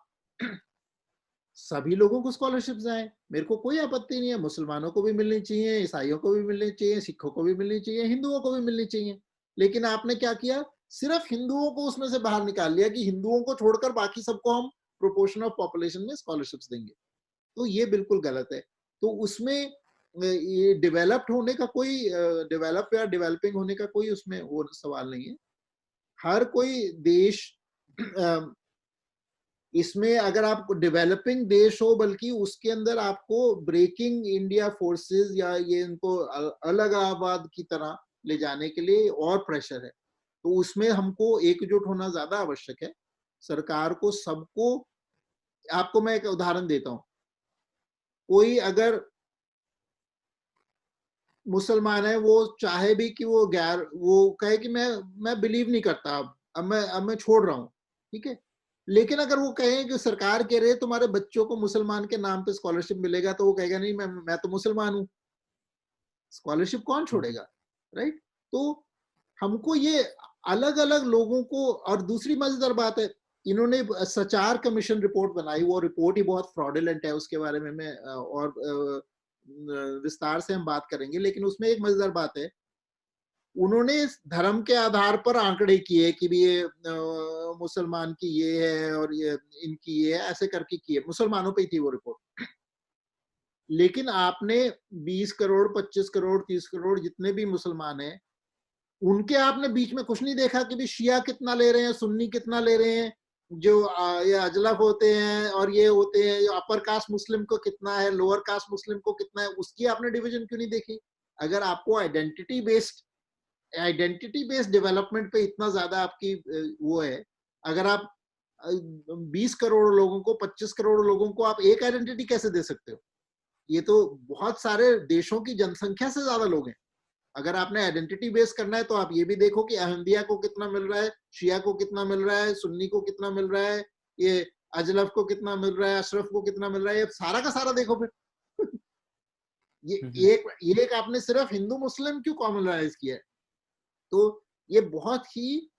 सभी लोगों को स्कॉलरशिप आए, मेरे को कोई आपत्ति नहीं है। मुसलमानों को भी मिलनी चाहिए, ईसाइयों को भी मिलनी चाहिए, सिखों को भी मिलनी चाहिए, हिंदुओं को भी मिलनी चाहिए। लेकिन आपने क्या किया? सिर्फ हिंदुओं को उसमें से बाहर निकाल लिया कि हिंदुओं को छोड़कर बाकी सबको हम प्रोपोर्शन ऑफ पॉपुलेशन में स्कॉलरशिप्स देंगे। तो ये बिल्कुल गलत है। तो उसमें ये डेवलप्ड होने का कोई, डेवलप या डेवलपिंग होने का कोई उसमें वो सवाल नहीं है। हर कोई देश इसमें, अगर आप डेवलपिंग देश हो, बल्कि उसके अंदर आपको ब्रेकिंग इंडिया फोर्सेस या ये इनको अलग आबाद की तरह ले जाने के लिए और प्रेशर है। तो उसमें हमको एकजुट होना ज्यादा आवश्यक है। सरकार को सबको, आपको मैं एक उदाहरण देता हूं। कोई अगर मुसलमान है, वो चाहे भी कि वो कहे कि मैं बिलीव नहीं करता, अब मैं छोड़ रहा हूं, ठीक है। लेकिन अगर वो कहें कि सरकार कह रही है तुम्हारे बच्चों को मुसलमान के नाम पे स्कॉलरशिप मिलेगा, तो वो कहेगा नहीं, मैं तो मुसलमान हूं, स्कॉलरशिप कौन छोड़ेगा? राइट। तो हमको ये अलग अलग लोगों को, और दूसरी मजेदार बात है, इन्होंने सचार कमीशन रिपोर्ट बनाई। वो रिपोर्ट ही बहुत फ्रॉडुलेंट है, उसके बारे में मैं और विस्तार से हम बात करेंगे। लेकिन उसमें एक मजेदार बात है, उन्होंने धर्म के आधार पर आंकड़े किए कि भी ये मुसलमान की ये है और ये इनकी ये है, ऐसे करके किए। मुसलमानों पे ही थी वो रिपोर्ट। लेकिन आपने 20 करोड़, 25 करोड़, 30 करोड़ जितने भी मुसलमान हैं, उनके आपने बीच में कुछ नहीं देखा कि भी शिया कितना ले रहे हैं, सुन्नी कितना ले रहे हैं, जो ये अजलफ होते हैं और ये होते हैं, अपर कास्ट मुस्लिम को कितना है, लोअर कास्ट मुस्लिम को कितना है, उसकी आपने डिवीजन क्यों नहीं देखी? अगर आपको आइडेंटिटी बेस्ड डेवलपमेंट पे इतना ज्यादा आपकी वो है, अगर आप 20 करोड़ लोगों को, 25 करोड़ लोगों को आप एक आइडेंटिटी कैसे दे सकते हो? ये तो बहुत सारे देशों की जनसंख्या से ज्यादा लोग हैं। अगर आपने आइडेंटिटी बेस करना है तो आप ये भी देखो कि अहमदिया को कितना मिल रहा है, शिया को कितना मिल रहा है, सुन्नी को कितना मिल रहा है, ये अजलफ को कितना मिल रहा है, अशरफ को कितना मिल रहा है, ये सारा का सारा देखो फिर। ये एक आपने सिर्फ हिंदू मुस्लिम क्यों कॉमनलाइज किया है? तो ये बहुत ही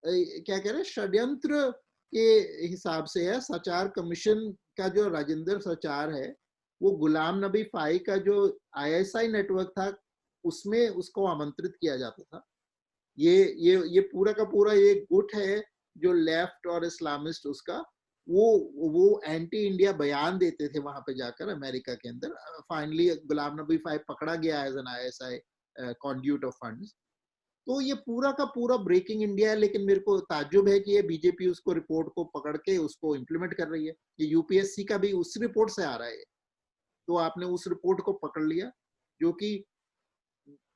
क्या कह रहे हैं, षड्यंत्र के हिसाब से है। सचार कमीशन का जो राजेंद्र सचार है, वो गुलाम नबी फाई का जो आईएसआई नेटवर्क था, उसमें उसको आमंत्रित किया जाता था। ये पूरा का पूरा ये गुट है जो लेफ्ट और इस्लामिस्ट, उसका वो एंटी इंडिया बयान देते थे वहां पे जाकर अमेरिका के अंदर। फाइनली गुलाम नबी फाई पकड़ा गया as an ISI conduit of funds. तो ये पूरा का पूरा ब्रेकिंग इंडिया है, लेकिन मेरे को ताज्जुब है कि ये बीजेपी उसको रिपोर्ट को पकड़ के उसको इम्प्लीमेंट कर रही है। ये यूपीएससी का भी उस रिपोर्ट से आ रहा है। तो आपने उस रिपोर्ट को पकड़ लिया जो कि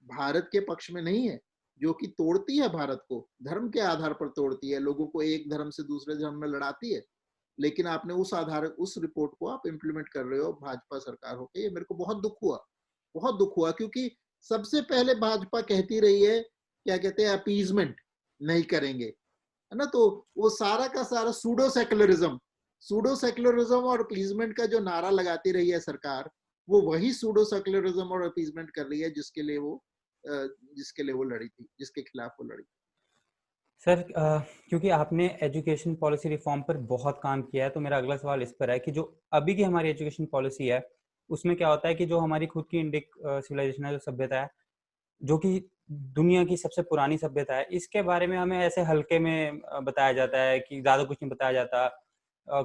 भारत के पक्ष में नहीं है, जो कि तोड़ती है भारत को, धर्म के आधार पर तोड़ती है, लोगों को एक धर्म से दूसरे धर्म में लड़ाती है। लेकिन आपने उस रिपोर्ट को आप इम्प्लीमेंट कर रहे हो भाजपा सरकार होके। ये मेरे को बहुत दुख हुआ, बहुत दुख हुआ, क्योंकि सबसे पहले भाजपा कहती रही है, क्या कहते हैं, अपीजमेंट नहीं करेंगे, है ना। तो वो सारा का सारा सूडो सेक्युलरिज्म और अपीजमेंट का जो नारा लगाती रही है सरकार, वो वही सूडो सेक्युलरिज्म और अपीजमेंट कर रही है जिसके लिए वो लड़ी थी, जिसके खिलाफ वो लड़ी। सर, क्योंकि आपने एजुकेशन पॉलिसी रिफॉर्म पर बहुत काम किया है, तो मेरा अगला सवाल इस पर है कि जो अभी की हमारी एजुकेशन पॉलिसी है, उसमें क्या होता है कि जो हमारी खुद की इंडिक सिविलाइजेशन है, जो सभ्यता है, जो कि दुनिया की सबसे पुरानी सभ्यता है, इसके बारे में हमें ऐसे हल्के में बताया जाता है कि ज़्यादा कुछ नहीं बताया जाता।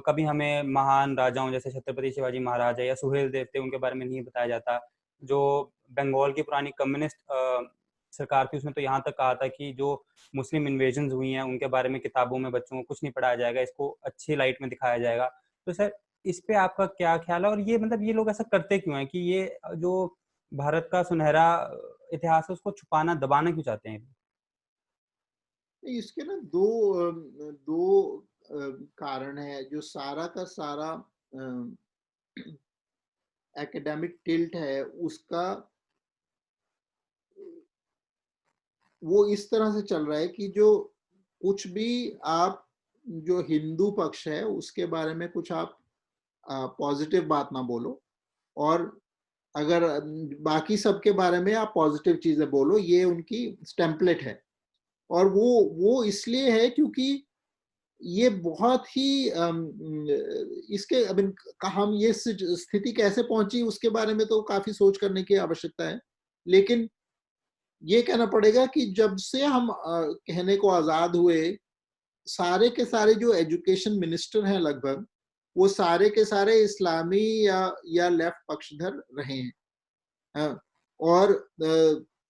कभी हमें महान राजाओं जैसे छत्रपति शिवाजी महाराज या सुहेल देव थे, उनके बारे में नहीं बताया जाता। जो बंगाल की पुरानी कम्युनिस्ट सरकार थी, उसमें तो यहाँ तक कहा था कि जो मुस्लिम इन्वेजन हुई हैं, उनके बारे में किताबों में बच्चों को कुछ नहीं पढ़ाया जाएगा, इसको अच्छी लाइट में दिखाया जाएगा। तो सर, इस पे आपका क्या ख्याल है, और ये मतलब ये लोग ऐसा करते क्यों हैं कि ये जो भारत का सुनहरा इतिहास है उसको छुपाना, दबाना क्यों चाहते हैं? इसके ना दो कारण है। जो सारा का सारा एकेडमिक टिल्ट है, उसका वो इस तरह से चल रहा है कि जो कुछ भी आप, जो हिंदू पक्ष है उसके बारे में कुछ आप पॉजिटिव बात ना बोलो, और अगर बाकी सबके बारे में आप पॉजिटिव चीजें बोलो, ये उनकी टेम्पलेट है। और वो इसलिए है क्योंकि ये बहुत ही इसके अब हम ये स्थिति कैसे पहुंची उसके बारे में तो काफी सोच करने की आवश्यकता है। लेकिन ये कहना पड़ेगा कि जब से हम कहने को आजाद हुए, सारे के सारे जो एजुकेशन मिनिस्टर हैं लगभग, वो सारे के सारे इस्लामी या लेफ्ट पक्षधर रहे हैं। हाँ, और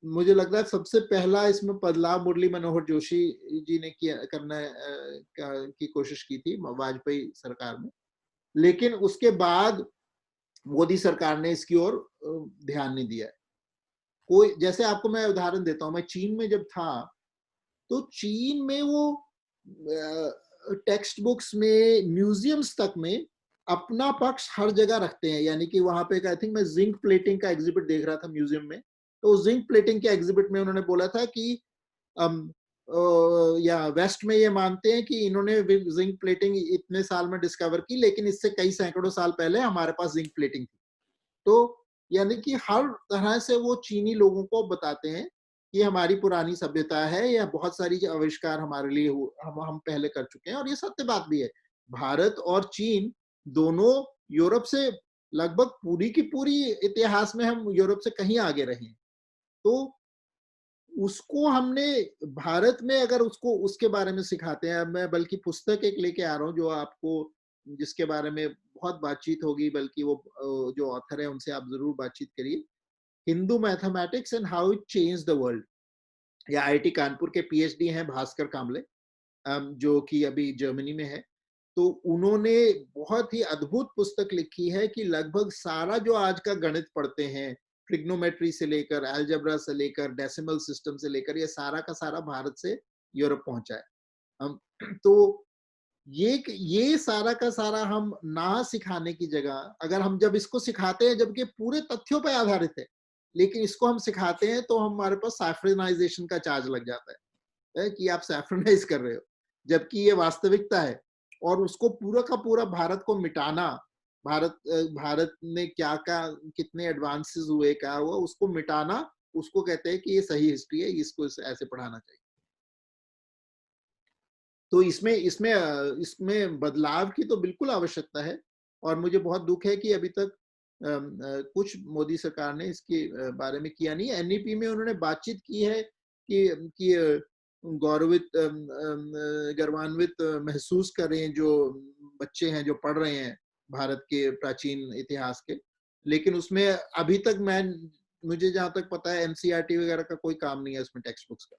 मुझे लगता है सबसे पहला इसमें बदलाव मुरली मनोहर जोशी जी ने किया की कोशिश की थी वाजपेयी सरकार में। लेकिन उसके बाद मोदी सरकार ने इसकी ओर ध्यान नहीं दिया है। कोई, जैसे आपको मैं उदाहरण देता हूँ, मैं चीन में जब था, तो चीन में वो टेक्स्ट बुक्स में, म्यूजियम्स तक में अपना पक्ष हर जगह रखते हैं। यानी कि वहां पे आई थिंक मैं जिंक प्लेटिंग का एग्जिबिट देख रहा था म्यूजियम में, तो जिंक प्लेटिंग के एग्जिबिट में उन्होंने बोला था कि या वेस्ट में ये मानते हैं कि इन्होंने जिंक प्लेटिंग इतने साल में डिस्कवर की, लेकिन इससे कई सैकड़ों साल पहले हमारे पास जिंक प्लेटिंग थी। तो यानी कि हर तरह से वो चीनी लोगों को बताते हैं कि हमारी पुरानी सभ्यता है, या बहुत सारी आविष्कार हमारे लिए हम पहले कर चुके हैं। और ये सत्य बात भी है। भारत और चीन दोनों यूरोप से लगभग पूरी की पूरी इतिहास में हम यूरोप से कहीं आगे रहे हैं। तो उसको हमने भारत में अगर उसको उसके बारे में सिखाते हैं, मैं बल्कि पुस्तक एक लेके आ रहा हूँ जो आपको, जिसके बारे में बहुत बातचीत होगी, बल्कि वो जो ऑथर है उनसे आप जरूर बातचीत करिए, Hindu mathematics and how it change the world. या आईआईटी कानपुर के पीएचडी हैं भास्कर कामले, जो कि अभी जर्मनी में है। तो उन्होंने बहुत ही अद्भुत पुस्तक लिखी है कि लगभग सारा जो आज का गणित पढ़ते हैं, ट्रिग्नोमेट्री से लेकर, अलजेब्रा से लेकर, डेसिमल सिस्टम से लेकर, ये सारा का सारा भारत से यूरोप पहुंचा है। तो ये सारा का सारा हम ना सिखाने की जगह, अगर हम जब इसको सिखाते हैं जबकि पूरे तथ्यों पर आधारित है, लेकिन इसको हम सिखाते हैं तो हमारे पास सैफ्रनाइजेशन का चार्ज लग जाता है कि आप सैफ्रनाइज कर रहे हो, जबकि ये वास्तविकता है। और उसको पूरा का पूरा भारत को मिटाना, भारत ने क्या कितने एडवांसेस हुए, क्या हुआ, उसको मिटाना, उसको कहते हैं कि ये सही हिस्ट्री है, इसको ऐसे पढ़ाना चाहिए। तो इसमें बदलाव की तो बिल्कुल आवश्यकता है। और मुझे बहुत दुख है कि अभी तक कुछ मोदी सरकार ने इसके बारे में किया नहीं। एनईपी में उन्होंने बातचीत की है कि गर्वान्वित महसूस करें जो बच्चे हैं जो पढ़ रहे हैं भारत के प्राचीन इतिहास के, लेकिन उसमें अभी तक मुझे जहां तक पता है एनसीईआरटी वगैरह का कोई काम नहीं है उसमें, टेक्स्ट बुक्स का।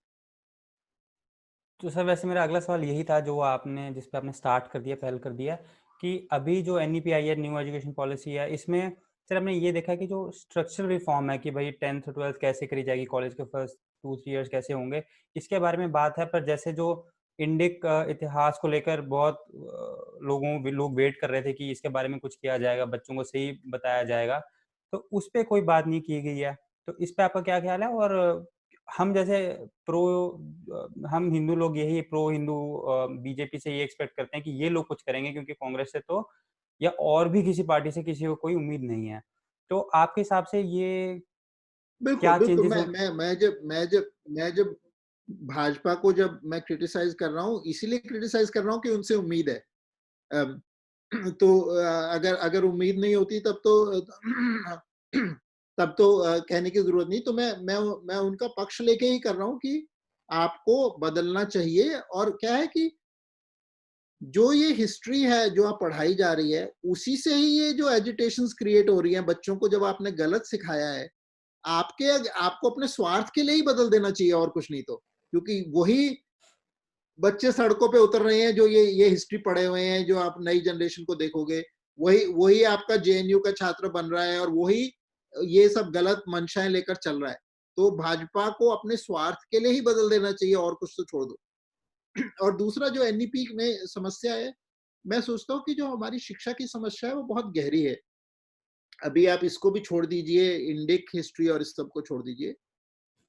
तो सर वैसे मेरा अगला सवाल यही था जो आपने जिस पे आपने स्टार्ट कर दिया, पहल कर दिया, कि अभी जो एनईपी आई है, न्यू एजुकेशन पॉलिसी है, इसमें सर हमने ये देखा कि जो स्ट्रक्चरल रिफॉर्म है कि भाई 10th 12th कैसे करी जाएगी, कॉलेज के फर्स्ट 2-3 इयर्स कैसे होंगे, इसके बारे में बात है। पर जैसे जो इंडिक इतिहास को लेकर बहुत लोग वेट कर रहे थे कि इसके बारे में कुछ किया जाएगा, बच्चों को सही बताया जाएगा, तो उस पर कोई बात नहीं की गई है। तो इस पे आपका क्या ख्याल है? और हम जैसे हम हिंदू लोग यही प्रो हिंदू बीजेपी से ये एक्सपेक्ट करते हैं कि ये लोग कुछ करेंगे, क्योंकि कांग्रेस से तो या और भी किसी पार्टी से किसी को कोई उम्मीद नहीं है। तो आपके हिसाब से ये बिल्कुल, क्या बिल्कुल। चेंजेस हो? मैं जब भाजपा को जब मैं क्रिटिसाइज़ कर रहा हूँ, इसीलिए क्रिटिसाइज़ कर रहा हूँ कि उनसे उम्मीद है। अम, तो अगर अगर उम्मीद नहीं होती तब तो कहने की ज़रूरत नहीं। तो मैं उनका पक्ष लेके ही कर रहा हूँ कि आपको बदलना चाहिए। और क्या है कि जो ये हिस्ट्री है जो आप पढ़ाई जा रही है, उसी से ही ये जो एजिटेशंस क्रिएट हो रही हैं, बच्चों को जब आपने गलत सिखाया है, आपको अपने स्वार्थ के लिए ही बदल देना चाहिए और कुछ नहीं तो। क्योंकि वही बच्चे सड़कों पे उतर रहे हैं जो ये हिस्ट्री पढ़े हुए हैं, जो आप नई जनरेशन को देखोगे, वही वही आपका जेएनयू का छात्र बन रहा है और वही ये सब गलत मंशाएं लेकर चल रहा है। तो भाजपा को अपने स्वार्थ के लिए ही बदल देना चाहिए और कुछ तो छोड़ दो। और दूसरा जो एनईपी में समस्या है, मैं सोचता हूँ कि जो हमारी शिक्षा की समस्या है वो बहुत गहरी है। अभी आप इसको भी छोड़ दीजिए, इंडिक हिस्ट्री और इस सब को छोड़ दीजिए।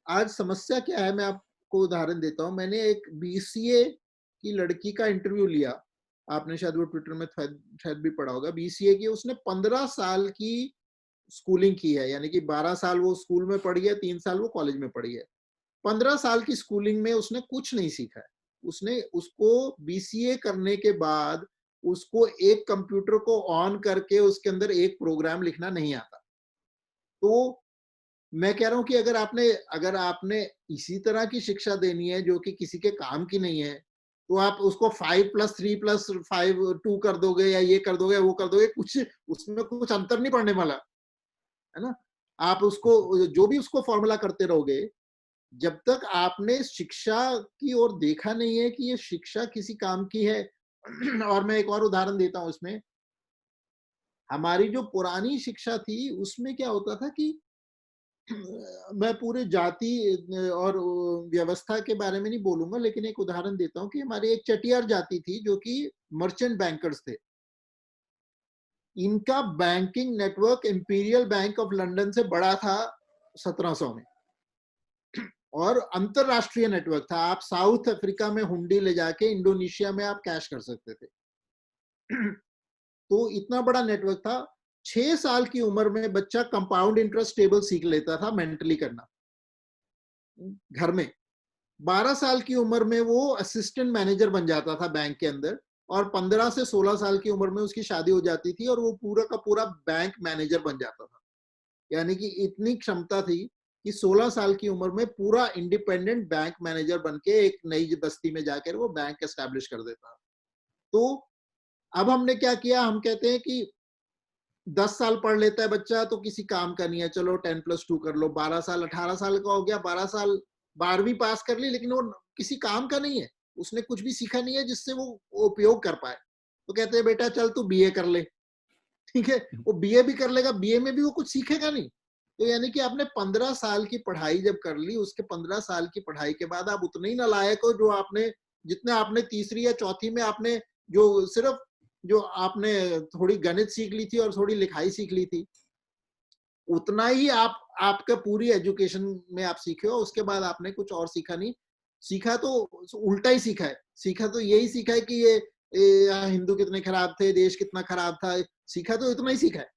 आज समस्या क्या है, मैं आपको उदाहरण देता हूँ। मैंने एक बीसीए की लड़की का इंटरव्यू लिया, आपने शायद वो ट्विटर में शायद भी पढ़ा होगा। बीसीए की उसने 15 साल की स्कूलिंग की है, यानी कि 12 साल वो स्कूल में पढ़ी है, 3 साल वो कॉलेज में पढ़ी है। 15 साल की स्कूलिंग में उसने कुछ नहीं सीखा है। उसको बीसीए करने के बाद उसको एक कंप्यूटर को ऑन करके उसके अंदर एक प्रोग्राम लिखना नहीं आता। तो मैं कह रहा हूँ कि अगर आपने इसी तरह की शिक्षा देनी है जो कि किसी के काम की नहीं है, तो आप उसको 5+3+5 2 कर दोगे या ये कर दोगे, वो कर दोगे, कुछ उसमें कुछ अंतर नहीं पड़ने वाला, है ना? आप उसको जो भी उसको फॉर्मूला करते रहोगे, जब तक आपने शिक्षा की ओर देखा नहीं है कि ये शिक्षा किसी काम की है। और मैं एक और उदाहरण देता हूँ इसमें। हमारी जो पुरानी शिक्षा थी, उसमें क्या होता था कि मैं पूरे जाति और व्यवस्था के बारे में नहीं बोलूंगा, लेकिन एक उदाहरण देता हूँ कि हमारी एक चटियार जाति थी जो कि मर्चेंट बैंकर्स थे। इनका banking network imperial bank of London से बड़ा था 1700 में, और अंतरराष्ट्रीय नेटवर्क था। आप साउथ अफ्रीका में हुंडी ले जाके इंडोनेशिया में आप कैश कर सकते थे। तो इतना बड़ा नेटवर्क था। 6 साल की उम्र में बच्चा कंपाउंड इंटरेस्ट टेबल सीख लेता था मेंटली करना घर में। 12 साल की उम्र में वो असिस्टेंट मैनेजर बन जाता था बैंक के अंदर, और 15 से 16 साल की उम्र में उसकी शादी हो जाती थी और वो पूरा का पूरा बैंक मैनेजर बन जाता था। यानी कि इतनी क्षमता थी कि 16 साल की उम्र में पूरा इंडिपेंडेंट बैंक मैनेजर बन के एक नई बस्ती में जाकर वो बैंक एस्टैब्लिश कर देता। तो अब हमने क्या किया, हम कहते हैं कि 10 साल पढ़ लेता है बच्चा तो किसी काम का नहीं है, चलो 10+2 कर लो। 12 साल 18 साल का हो गया, 12 साल 12वीं पास कर ली, लेकिन वो किसी काम का नहीं है, उसने कुछ भी सीखा नहीं है जिससे वो उपयोग कर पाए। तो कहते हैं बेटा चल तू बीए कर ले, ठीक है, वो बीए भी कर लेगा, बीए में भी वो कुछ सीखेगा नहीं। तो यानी कि आपने 15 साल की पढ़ाई जब कर ली, उसके 15 साल की पढ़ाई के बाद आप उतने ही नालायक हो जो आपने, जितने आपने तीसरी या चौथी में आपने जो सिर्फ जो आपने थोड़ी गणित सीख ली थी और थोड़ी लिखाई सीख ली थी, उतना ही आप आपका पूरी एजुकेशन में आप सीखे हो। उसके बाद आपने कुछ और सीखा नहीं। सीखा तो उल्टा ही सीखा है, सीखा तो यही सीखा है कि ये हिंदू कितने खराब थे, देश कितना खराब था, सीखा तो इतना ही सीखा है।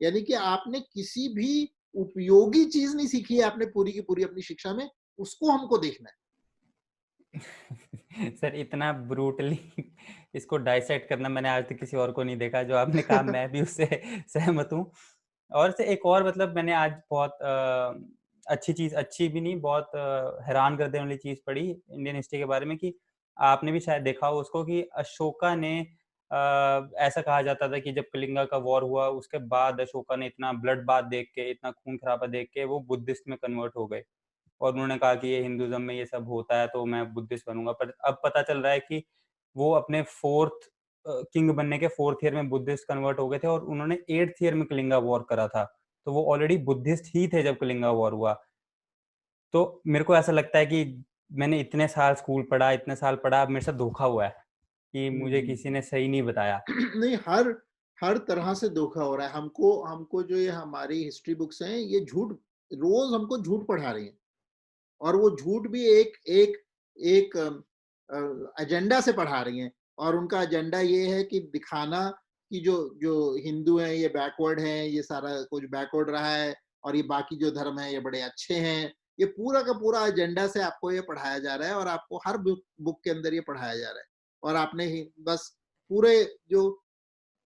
यानी कि आपने किसी भी उपयोगी चीज नहीं सीखी है आपने पूरी की पूरी अपनी शिक्षा में, उसको हमको देखना है। सर इतना ब्रूटली इसको डाइसेक्ट करना मैंने आज तक किसी और को नहीं देखा। जो आपने कहा मैं भी उससे सहमत हूँ। और से एक और मतलब मैंने आज बहुत अच्छी चीज, अच्छी भी नहीं, बहुत हैरान कर देने वाली चीज पढ़ी इंडियन हिस्ट्री के बारे में, कि आपने भी शायद देखा हो उसको, कि अशोका ने ऐसा कहा जाता था कि जब कलिंगा का वॉर हुआ उसके बाद अशोका ने इतना ब्लड बाथ देख के, इतना खून खराबा देख के वो बुद्धिस्ट में कन्वर्ट हो गए और उन्होंने कहा कि ये हिंदुज्म में ये सब होता है तो मैं बुद्धिस्ट बनूंगा। पर अब पता चल रहा है कि वो अपने फोर्थ किंग बनने के 4th ईयर में बुद्धिस्ट कन्वर्ट हो गए थे और उन्होंने 8th ईयर में कलिंगा वॉर करा था। तो वो ऑलरेडी बुद्धिस्ट ही थे जब कलिंगा वॉर हुआ। तो मेरे को ऐसा लगता है कि मैंने इतने साल स्कूल पढ़ा, इतने साल पढ़ा, अब मेरे साथ धोखा हुआ है कि मुझे किसी ने सही नहीं बताया। नहीं, हर हर तरह से धोखा हो रहा है हमको। हमको जो ये हमारी हिस्ट्री बुक्स हैं, ये झूठ, रोज हमको झूठ पढ़ा रही हैं। और वो झूठ भी एक एक एक एजेंडा से पढ़ा रही हैं। और उनका एजेंडा ये है कि दिखाना कि जो जो हिंदू हैं ये बैकवर्ड हैं, ये सारा कुछ बैकवर्ड रहा है, और ये बाकी जो धर्म है ये बड़े अच्छे हैं। ये पूरा का पूरा एजेंडा से आपको ये पढ़ाया जा रहा है, और आपको हर बुक के अंदर ये पढ़ाया जा रहा है। और आपने ही बस पूरे जो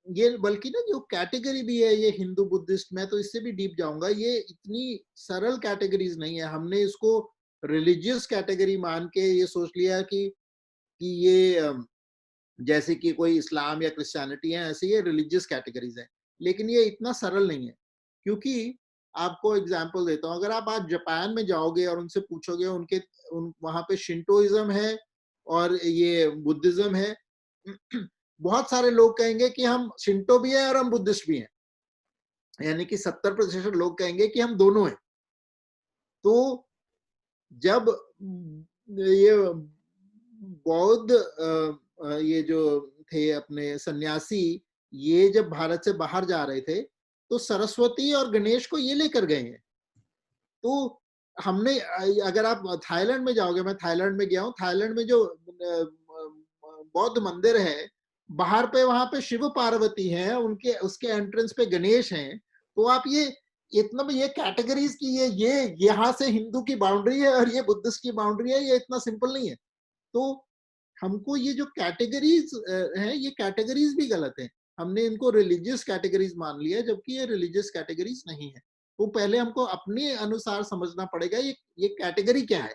ये, बल्कि ना जो कैटेगरी भी है ये हिंदू बुद्धिस्ट, में तो इससे भी डीप जाऊंगा, ये इतनी सरल कैटेगरीज नहीं है। हमने इसको रिलीजियस कैटेगरी मान के ये सोच लिया कि ये जैसे कि कोई इस्लाम या क्रिश्चियनिटी है, ऐसे ये रिलीजियस कैटेगरीज है। लेकिन ये इतना सरल नहीं है, क्योंकि आपको एग्जांपल देता हूँ। अगर आप आज जापान में जाओगे और उनसे पूछोगे, वहां पे शिंटोइज्म है और ये बुद्धिज्म है, बहुत सारे लोग कहेंगे कि हम शिंटो भी हैं और हम बुद्धिस्ट भी हैं। यानी कि 70% लोग कहेंगे कि हम दोनों हैं। तो जब ये बौद्ध ये जो थे अपने सन्यासी, ये जब भारत से बाहर जा रहे थे तो सरस्वती और गणेश को ये लेकर गए हैं। तो हमने अगर आप थाईलैंड में जाओगे, मैं थाईलैंड में गया हूँ, थाईलैंड में जो बौद्ध मंदिर है, बाहर पे वहां पे शिव पार्वती हैं, उनके उसके एंट्रेंस पे गणेश हैं। तो आप ये इतना भी ये कैटेगरीज की ये यहाँ से हिंदू की बाउंड्री है और ये बुद्धिस्ट की बाउंड्री है, ये इतना सिंपल नहीं है। तो हमको ये जो कैटेगरीज हैं, ये कैटेगरीज भी गलत है। हमने इनको रिलीजियस कैटेगरीज मान लिया, जबकि ये रिलीजियस कैटेगरीज नहीं है। तो पहले हमको अपने अनुसार समझना पड़ेगा ये कैटेगरी क्या है।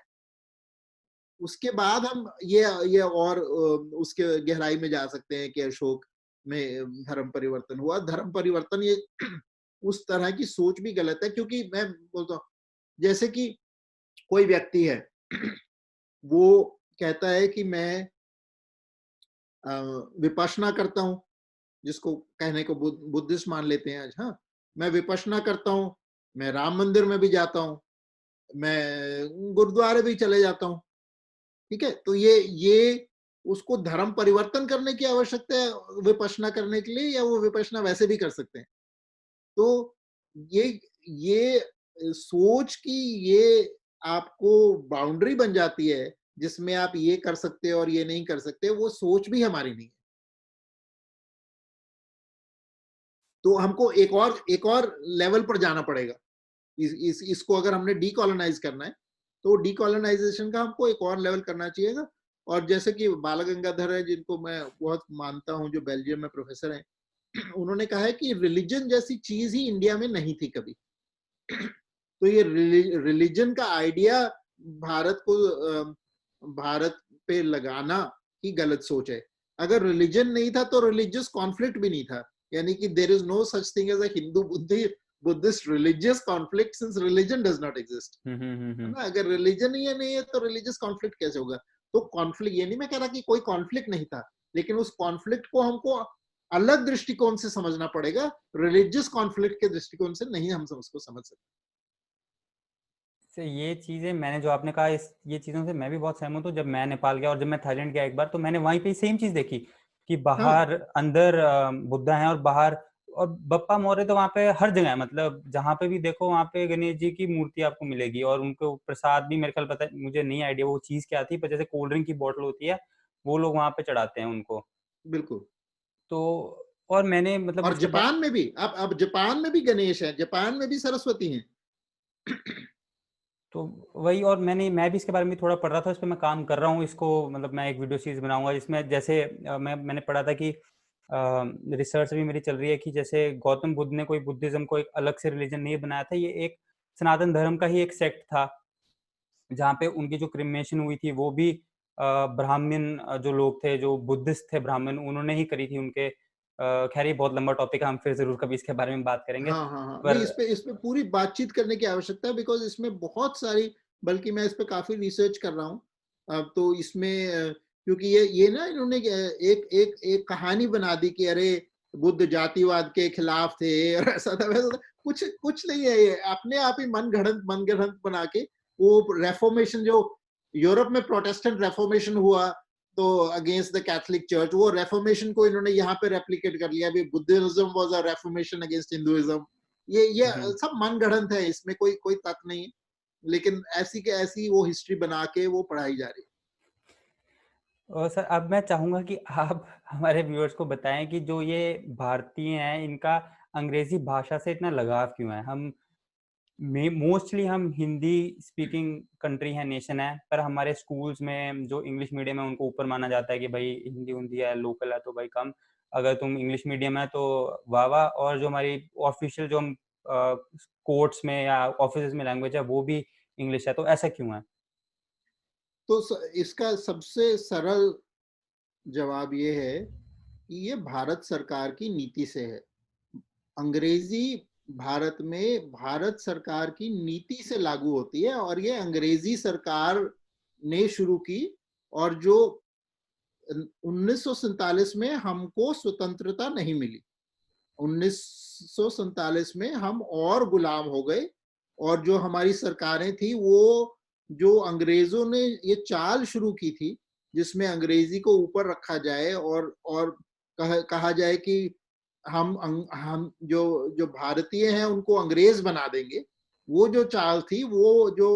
उसके बाद हम ये और उसके गहराई में जा सकते हैं कि अशोक में धर्म परिवर्तन हुआ। धर्म परिवर्तन ये उस तरह की सोच भी गलत है, क्योंकि मैं बोलता हूँ जैसे कि कोई व्यक्ति है, वो कहता है कि मैं विपश्यना करता हूँ, जिसको कहने को बुद्धिस्ट मान लेते हैं आज। हाँ, मैं विपश्यना करता हूँ, मैं राम मंदिर में भी जाता हूँ, मैं गुरुद्वारे भी चले जाता हूँ। ठीक है, तो ये उसको धर्म परिवर्तन करने की आवश्यकता है विपश्यना करने के लिए, या वो विपश्यना वैसे भी कर सकते हैं। तो ये सोच की ये आपको बाउंड्री बन जाती है, जिसमें आप ये कर सकते हो और ये नहीं कर सकते, वो सोच भी हमारी नहीं है। तो हमको एक और लेवल पर जाना पड़ेगा। इसको अगर हमने डीकोलोनाइज करना है, तो डीकोलोनाइजेशन का हमको एक और लेवल करना चाहिए। और जैसे कि बाल गंगाधर है, जिनको मैं बहुत मानता हूँ, जो बेल्जियम में प्रोफेसर हैं, उन्होंने कहा है कि रिलीजन जैसी चीज ही इंडिया में नहीं थी कभी। तो ये रिलीजन का आइडिया भारत पे लगाना ही गलत सोच है। अगर रिलीजन नहीं था तो रिलीजियस कॉन्फ्लिक्ट भी नहीं था। यानी कि there is no such thing as a Hindu Buddhist religious conflict since religion does not exist, है हम्म। ना? अगर रिलीजन ही नहीं है तो रिलीजियस कॉन्फ्लिक्ट कैसे होगा? तो कॉन्फ्लिक्ट, ये नहीं मैं कह रहा कि कोई कॉन्फ्लिक्ट नहीं था, लेकिन उस कॉन्फ्लिक्ट को हमको अलग दृष्टिकोण से समझना पड़ेगा, रिलीजियस कॉन्फ्लिक्ट के दृष्टिकोण से नहीं हम उसको समझ सकते। से ये चीज़ें मैंने जो आपने कहा, इस ये चीज़ों से मैं भी बहुत सहमत हूँ। जब मैं नेपाल गया और जब मैं थाईलैंड गया एक बार, तो मैंने वहीं पे सेम चीज़ देखी कि हाँ, बाहर अंदर बुद्धा हैं और बाहर, और बप्पा मौर्य तो वहाँ पे हर जगह है। मतलब जहाँ पे भी देखो वहाँ पे गणेश जी की मूर्ति आपको मिलेगी, और उनको प्रसाद भी मेरे ख्याल, पता मुझे नहीं आइडिया वो चीज़ क्या थी, पर जैसे कोल्ड ड्रिंक की बोतल होती है वो लोग वहाँ पे चढ़ाते हैं उनको। बिल्कुल। तो और मैंने मतलब और उसके बाद, जापान में भी, अब जापान में भी गणेश है, जापान में भी सरस्वती हैं। तो वही, और मैं भी इसके बारे में थोड़ा पढ़ रहा था, इस पे मैं काम कर रहा हूँ इसको। मतलब मैं एक वीडियो सीरीज बनाऊंगा जिसमें जैसे मैंने पढ़ा था कि रिसर्च भी मेरी चल रही है कि जैसे गौतम बुद्ध ने कोई बुद्धिज्म को एक अलग से रिलीजन नहीं बनाया था, ये एक सनातन धर्म का ही एक सेक्ट था, जहाँ पे उनकी जो क्रिमेशन हुई थी वो भी ब्राह्मण जो लोग थे, जो बुद्धिस्ट थे ब्राह्मण, उन्होंने ही करी थी उनके। खैर ये बहुत लंबा टॉपिक है, हम फिर जरूर कभी इसके बारे में बात करेंगे। हाँ, हाँ, हाँ। नहीं, पर इस पे पूरी बातचीत करने की आवश्यकता है, बिकॉज़ इसमें बहुत सारी, बल्कि मैं इस पे काफ़ी रिसर्च कर रहा हूँ। अब तो इसमें क्योंकि ये ना इन्होंने एक कहानी बना दी कि अरे बुद्ध जातिवाद के खिलाफ थे और ऐसा था, वैसा था। कुछ कुछ नहीं है ये, अपने आप ही मनगढ़ंत बना के वो रिफॉर्मेशन जो यूरोप में प्रोटेस्टेंट रिफॉर्मेशन हुआ, तो अगेंस्ट द कैथोलिक चर्च, वो रेफॉर्मेशन को इन्होंने यहाँ पे रेप्लिकेट कर लिया। अभी Buddhism was a reformation against Hinduism. ये हम्म, सब मनगढ़ंत है, इसमें कोई कोई तथ्य नहीं है, लेकिन ऐसी के ऐसी वो हिस्ट्री बना के वो पढ़ाई जा रही है। और सर अब मैं चाहूँगा कि आप हमारे व्यूअर्स को बताएं कि जो ये भारतीय हैं, इनका अंग्रेजी भाषा से इतना लगाव क्यों है। हम मोस्टली हम हिंदी स्पीकिंग कंट्री है, नेशन है, पर हमारे स्कूल्स में जो इंग्लिश मीडियम है उनको ऊपर माना जाता है कि भाई हिंदी हिंदी है, लोकल है तो भाई कम, अगर तुम इंग्लिश मीडियम है तो वाह वाह। और जो हमारी ऑफिशियल जो हम कोर्ट्स में या ऑफिस में लैंग्वेज है वो भी इंग्लिश है, तो ऐसा क्यों है? तो इसका सबसे सरल जवाब ये है कि ये भारत सरकार की नीति से है। अंग्रेजी भारत में भारत सरकार की नीति से लागू होती है, और ये अंग्रेजी सरकार ने शुरू की। और जो 1947 में हमको स्वतंत्रता नहीं मिली, 1947 में हम और गुलाम हो गए। और जो हमारी सरकारें थी वो, जो अंग्रेजों ने ये चाल शुरू की थी, जिसमें अंग्रेजी को ऊपर रखा जाए और कहा जाए कि हम जो जो भारतीय हैं उनको अंग्रेज बना देंगे। वो जो चाल थी, वो जो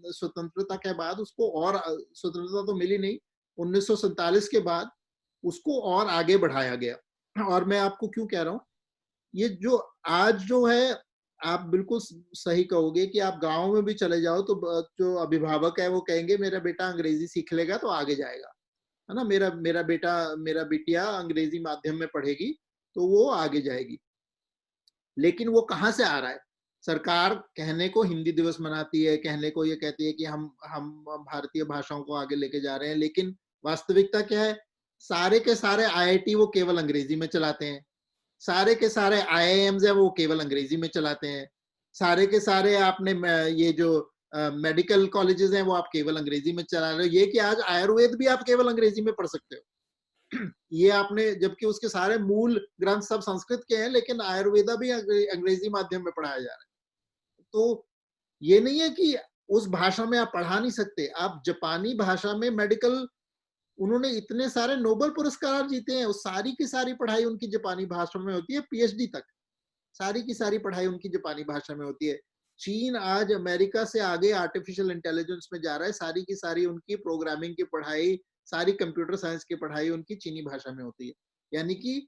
स्वतंत्रता के बाद उसको और स्वतंत्रता तो मिली नहीं, 1947 के बाद उसको और आगे बढ़ाया गया। और मैं आपको क्यों कह रहा हूँ, ये जो आज जो है, आप बिल्कुल सही कहोगे कि आप गांव में भी चले जाओ तो जो अभिभावक है वो कहेंगे मेरा बेटा अंग्रेजी सीख लेगा तो आगे जाएगा, है ना? मेरा बेटा, मेरा बिटिया अंग्रेजी माध्यम में पढ़ेगी तो वो आगे जाएगी। लेकिन वो कहाँ से आ रहा है? सरकार कहने को हिंदी दिवस मनाती है, कहने को ये कहती है कि हम भारतीय भाषाओं को आगे लेके जा रहे हैं, लेकिन वास्तविकता क्या है? सारे के सारे आईआईटी वो केवल अंग्रेजी में चलाते हैं। सारे के सारे आईआईएम्स है वो केवल अंग्रेजी में चलाते हैं। सारे के सारे आपने ये जो मेडिकल कॉलेजेस हैं वो आप केवल अंग्रेजी में चला रहे हो। ये कि आज आयुर्वेद भी आप केवल अंग्रेजी में पढ़ सकते हो। ये आपने, जबकि उसके सारे मूल ग्रंथ सब संस्कृत के हैं, लेकिन आयुर्वेदा भी अंग्रेजी माध्यम में पढ़ाया जा रहा है। तो ये नहीं है कि उस भाषा में आप पढ़ा नहीं सकते। आप जापानी भाषा में मेडिकल, उन्होंने इतने सारे नोबेल पुरस्कार जीते हैं, उस सारी की सारी पढ़ाई उनकी जापानी भाषा में होती है, पीएचडी तक सारी की सारी पढ़ाई उनकी जापानी भाषा में होती है। चीन आज अमेरिका से आगे आर्टिफिशियल इंटेलिजेंस में जा रहा है, सारी की सारी उनकी प्रोग्रामिंग की पढ़ाई, सारी कंप्यूटर साइंस की पढ़ाई उनकी चीनी भाषा में होती है। यानी कि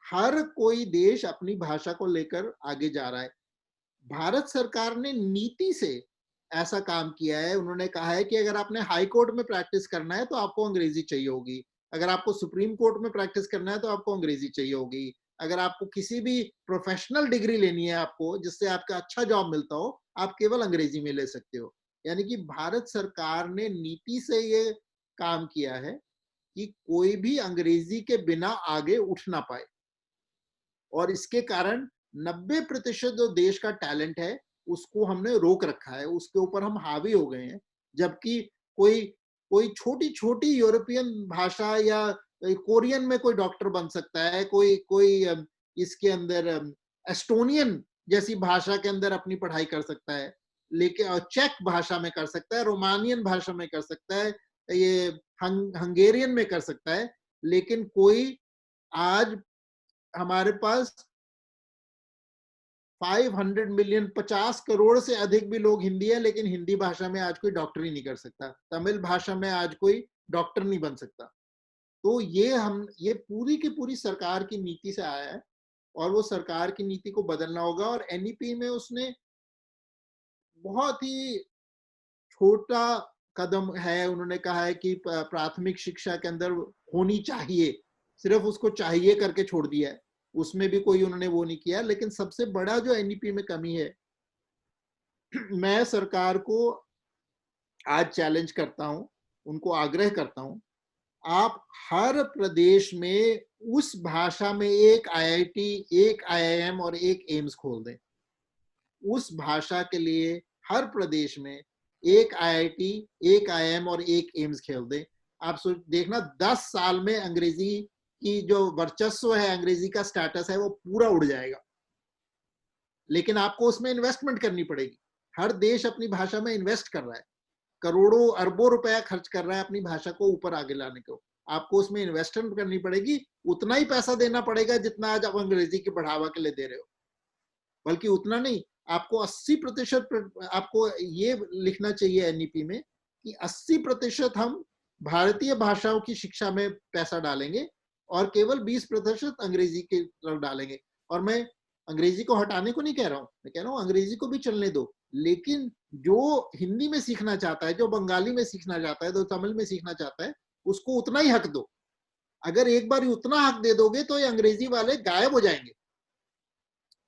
हर कोई देश अपनी भाषा को लेकर आगे जा रहा है। भारत सरकार ने नीति से ऐसा काम किया है। उन्होंने कहा है कि अगर आपने हाई कोर्ट में प्रैक्टिस करना है तो आपको अंग्रेजी चाहिए होगी, अगर आपको सुप्रीम कोर्ट में प्रैक्टिस करना है तो आपको अंग्रेजी चाहिए होगी, अगर आपको किसी भी प्रोफेशनल डिग्री लेनी है आपको जिससे आपका अच्छा जॉब मिलता हो, आप केवल अंग्रेजी में ले सकते हो। यानी कि भारत सरकार ने नीति से ये काम किया है कि कोई भी अंग्रेजी के बिना आगे उठ ना पाए। और इसके कारण 90% जो देश का टैलेंट है उसको हमने रोक रखा है, उसके ऊपर हम हावी हो गए हैं। जबकि कोई कोई छोटी-छोटी यूरोपियन भाषा या कोरियन में कोई डॉक्टर बन सकता है, कोई कोई इसके अंदर एस्टोनियन जैसी भाषा के अंदर अपनी पढ़ाई कर सकता है, लेकिन चेक भाषा में कर सकता है, रोमानियन भाषा में कर सकता है, ये हंगेरियन में कर सकता है, लेकिन कोई आज हमारे पास 500 मिलियन 50 करोड़ से अधिक भी लोग हिंदी है, लेकिन हिंदी भाषा में आज कोई डॉक्टर ही नहीं कर सकता। तमिल भाषा में आज कोई डॉक्टर नहीं बन सकता। तो ये पूरी की पूरी सरकार की नीति से आया है और वो सरकार की नीति को बदलना होगा। और एनईपी में उसने बहुत ही छोटा कदम है, उन्होंने कहा है कि प्राथमिक शिक्षा के अंदर होनी चाहिए, सिर्फ उसको चाहिए करके छोड़ दिया है, उसमें भी कोई उन्होंने वो नहीं किया। लेकिन सबसे बड़ा जो एनईपी में कमी है, मैं सरकार को आज चैलेंज करता हूं, उनको आग्रह करता हूं, आप हर प्रदेश में उस भाषा में एक आईआईटी, एक आईआईएम और एक एम्स खोल दें। उस भाषा के लिए हर प्रदेश में एक आईआईटी, एक आईआईएम और एक एम्स खोल दें। आप सोच देखना 10 साल में अंग्रेजी की जो वर्चस्व है, अंग्रेजी का स्टेटस है, वो पूरा उड़ जाएगा। लेकिन आपको उसमें इन्वेस्टमेंट करनी पड़ेगी। हर देश अपनी भाषा में इन्वेस्ट कर रहा है, करोड़ों अरबों रुपया खर्च कर रहा है अपनी भाषा को ऊपर आगे लाने को। आपको उसमें इन्वेस्टमेंट करनी पड़ेगी, उतना ही पैसा देना पड़ेगा जितना आज आप अंग्रेजी के बढ़ावा के लिए दे रहे हो। बल्कि उतना नहीं, आपको 80% आपको ये लिखना चाहिए एनईपी में कि 80% हम भारतीय भाषाओं की शिक्षा में पैसा डालेंगे और केवल 20% अंग्रेजी की तरफ डालेंगे। और मैं अंग्रेजी को हटाने को नहीं कह रहा हूं, मैं कह रहा हूं अंग्रेजी को भी चलने दो, लेकिन जो हिंदी में सीखना चाहता है, जो बंगाली में सीखना चाहता है, जो तमिल में सीखना चाहता है, उसको उतना ही हक दो। अगर एक बार उतना हक दे दोगे तो ये अंग्रेजी वाले गायब हो जाएंगे।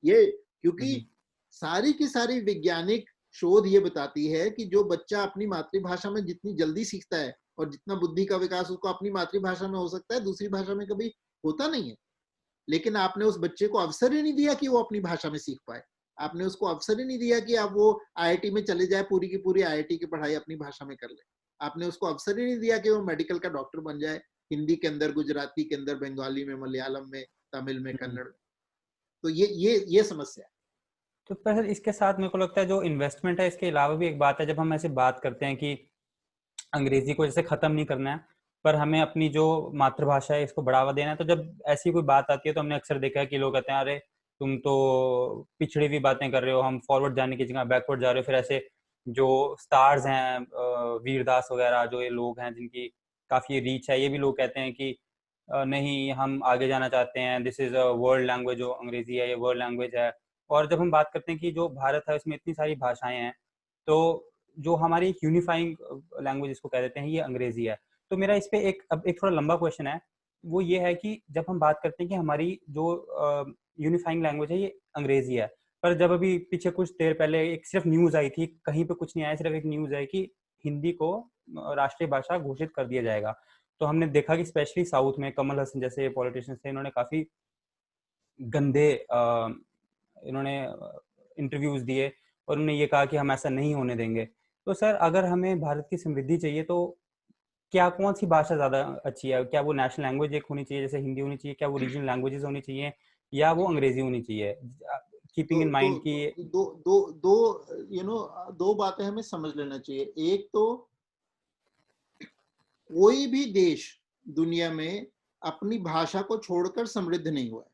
ये क्योंकि सारी की सारी वैज्ञानिक शोध ये बताती है कि जो बच्चा अपनी मातृभाषा में जितनी जल्दी सीखता है और जितना बुद्धि का विकास उसको अपनी मातृभाषा में हो सकता है, दूसरी भाषा में कभी होता नहीं है। लेकिन आपने उस बच्चे को अवसर ही नहीं दिया कि वो अपनी भाषा में सीख पाए। आपने उसको अवसर ही नहीं दिया कि अब वो आईआईटी में चले जाए, पूरी की पूरी आईआईटी की पढ़ाई अपनी भाषा में कर ले। आपने उसको अवसर ही नहीं दिया कि वो मेडिकल का डॉक्टर बन जाए, हिंदी के अंदर, गुजराती के अंदर, बंगाली में, मलयालम में, तमिल में, कन्नड़ में। तो ये समस्या है। तो पर इसके साथ मेरे को लगता है जो इन्वेस्टमेंट है, इसके अलावा भी एक बात है, जब हम ऐसे बात करते हैं कि अंग्रेजी को जैसे खत्म नहीं करना है पर हमें अपनी जो मातृभाषा है इसको बढ़ावा देना है, तो जब ऐसी कोई बात आती है तो हमने अक्सर देखा है कि लोग कहते हैं अरे तुम तो पिछड़ी हुई बातें कर रहे हो, हम फॉरवर्ड जाने की जगह बैकवर्ड जा रहे हो। फिर ऐसे जो स्टार्स हैं, वीरदास वगैरह, जो ये लोग हैं जिनकी काफी रीच है, ये भी लोग कहते हैं कि नहीं हम आगे जाना चाहते हैं, this is a world language, जो अंग्रेजी है ये वर्ल्ड लैंग्वेज है। और जब हम बात करते हैं कि जो भारत है उसमें इतनी सारी भाषाएं हैं, तो जो हमारी एक यूनिफाइंग लैंग्वेज इसको कह देते हैं ये अंग्रेजी है। तो मेरा इस पे एक थोड़ा लंबा क्वेश्चन है, वो ये है कि जब हम बात करते हैं कि हमारी जो यूनिफाइंग लैंग्वेज है ये अंग्रेजी है, पर जब अभी पीछे कुछ देर पहले एक सिर्फ न्यूज आई थी, कहीं पे कुछ नहीं आया, सिर्फ एक न्यूज आई कि हिंदी को राष्ट्रीय भाषा घोषित कर दिया जाएगा। तो हमने देखा कि स्पेशली साउथ में कमल हसन जैसे पॉलिटिशियंस थे, इन्होंने काफी गंदे इन्होंने इंटरव्यूज दिए और उन्होंने ये कहा कि हम ऐसा नहीं होने देंगे। तो सर अगर हमें भारत की समृद्धि चाहिए तो क्या कौन सी भाषा ज्यादा अच्छी है? क्या वो नेशनल लैंग्वेज एक होनी चाहिए जैसे हिंदी होनी चाहिए, क्या वो रीजनल लैंग्वेजेस होनी चाहिए, या वो अंग्रेजी होनी चाहिए, कीपिंग तो इन तो माइंड कि दो दो दो यू नो दो बातें हमें समझ लेना चाहिए। एक तो कोई भी देश दुनिया में अपनी भाषा को छोड़कर समृद्ध नहीं हुआ है।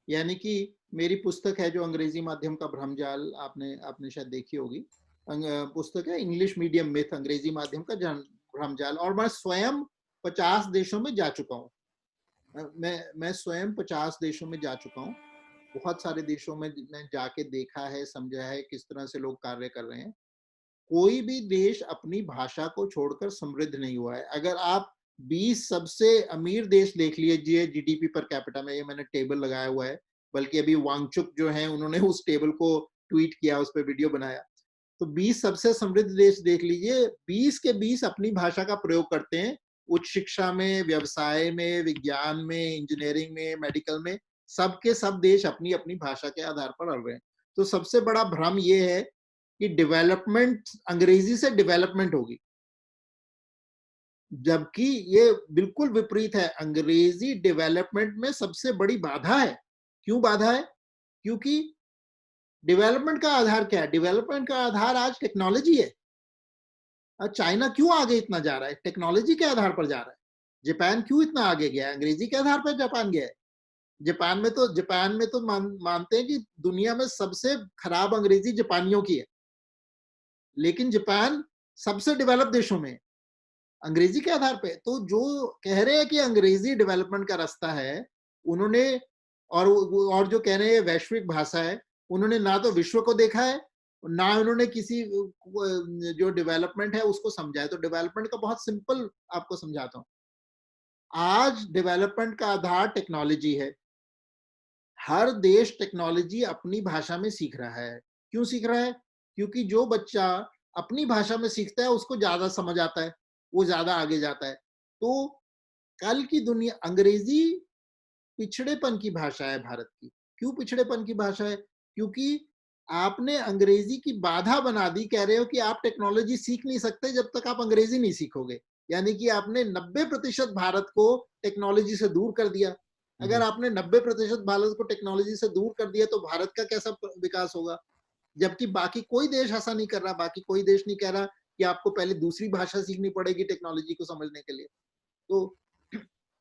यानी कि मेरी पुस्तक है जो अंग्रेजी माध्यम का भ्रमजाल, आपने आपने शायद देखी होगी, पुस्तक है इंग्लिश मीडियम मिथ, अंग्रेजी माध्यम का भ्रमजाल। और मैं स्वयं 50 देशों में जा चुका हूँ। मैं स्वयं 50 देशों में जा चुका हूँ। बहुत सारे देशों में मैं जाके देखा है, समझा है किस तरह से लोग कार्य कर रहे हैं। कोई भी देश अपनी भाषा को छोड़कर समृद्ध नहीं हुआ है। अगर आप 20 सबसे अमीर देश देख लीजिए जीडीपी पर कैपिटा में, ये मैंने टेबल लगाया हुआ है, बल्कि अभी वांगचुक जो है उन्होंने उस टेबल को ट्वीट किया, उस पर वीडियो बनाया। तो 20 सबसे समृद्ध देश देख लीजिए, 20 के 20 अपनी भाषा का प्रयोग करते हैं। उच्च शिक्षा में, व्यवसाय में, विज्ञान में, इंजीनियरिंग में, मेडिकल में, सबके सब देश अपनी अपनी भाषा के आधार पर अड़ रहे हैं। तो सबसे बड़ा भ्रम ये है कि डेवलपमेंट अंग्रेजी से डेवलपमेंट होगी, जबकि ये बिल्कुल विपरीत है। अंग्रेजी डेवलपमेंट में सबसे बड़ी बाधा है। क्यों बाधा है? क्योंकि डेवलपमेंट का आधार क्या है? डेवलपमेंट का आधार आज टेक्नोलॉजी है। चाइना क्यों आगे इतना जा रहा है? टेक्नोलॉजी के आधार पर जा रहा है। जापान क्यों इतना आगे गया है? अंग्रेजी के आधार पर जापान गया है। जापान में तो मानते हैं कि दुनिया में सबसे खराब अंग्रेजी जापानियों की है, लेकिन जापान सबसे डेवलप देशों में अंग्रेजी के आधार पे। तो जो कह रहे हैं कि अंग्रेजी डेवलपमेंट का रास्ता है, उन्होंने और जो कह रहे हैं वैश्विक भाषा है, उन्होंने ना तो विश्व को देखा है, ना उन्होंने किसी जो डेवलपमेंट है उसको समझा है। तो डेवलपमेंट का बहुत सिंपल आपको समझाता हूँ। आज डेवलपमेंट का आधार टेक्नोलॉजी है। हर देश टेक्नोलॉजी अपनी भाषा में सीख रहा है। क्यों सीख रहा है? क्योंकि जो बच्चा अपनी भाषा में सीखता है उसको ज्यादा समझ आता है, वो ज्यादा आगे जाता है। तो कल की दुनिया, अंग्रेजी पिछड़ेपन की भाषा है भारत की। क्यों पिछड़ेपन की भाषा है? क्योंकि आपने अंग्रेजी की बाधा बना दी। कह रहे हो कि आप टेक्नोलॉजी सीख नहीं सकते जब तक आप अंग्रेजी नहीं सीखोगे। यानी कि आपने 90% भारत को टेक्नोलॉजी से दूर कर दिया। अगर आपने 90% भारत को टेक्नोलॉजी से दूर कर दिया तो भारत का कैसा विकास होगा? जबकि बाकी कोई देश ऐसा नहीं कर रहा। बाकी कोई देश नहीं कह रहा कि आपको पहले दूसरी भाषा सीखनी पड़ेगी टेक्नोलॉजी को समझने के लिए। तो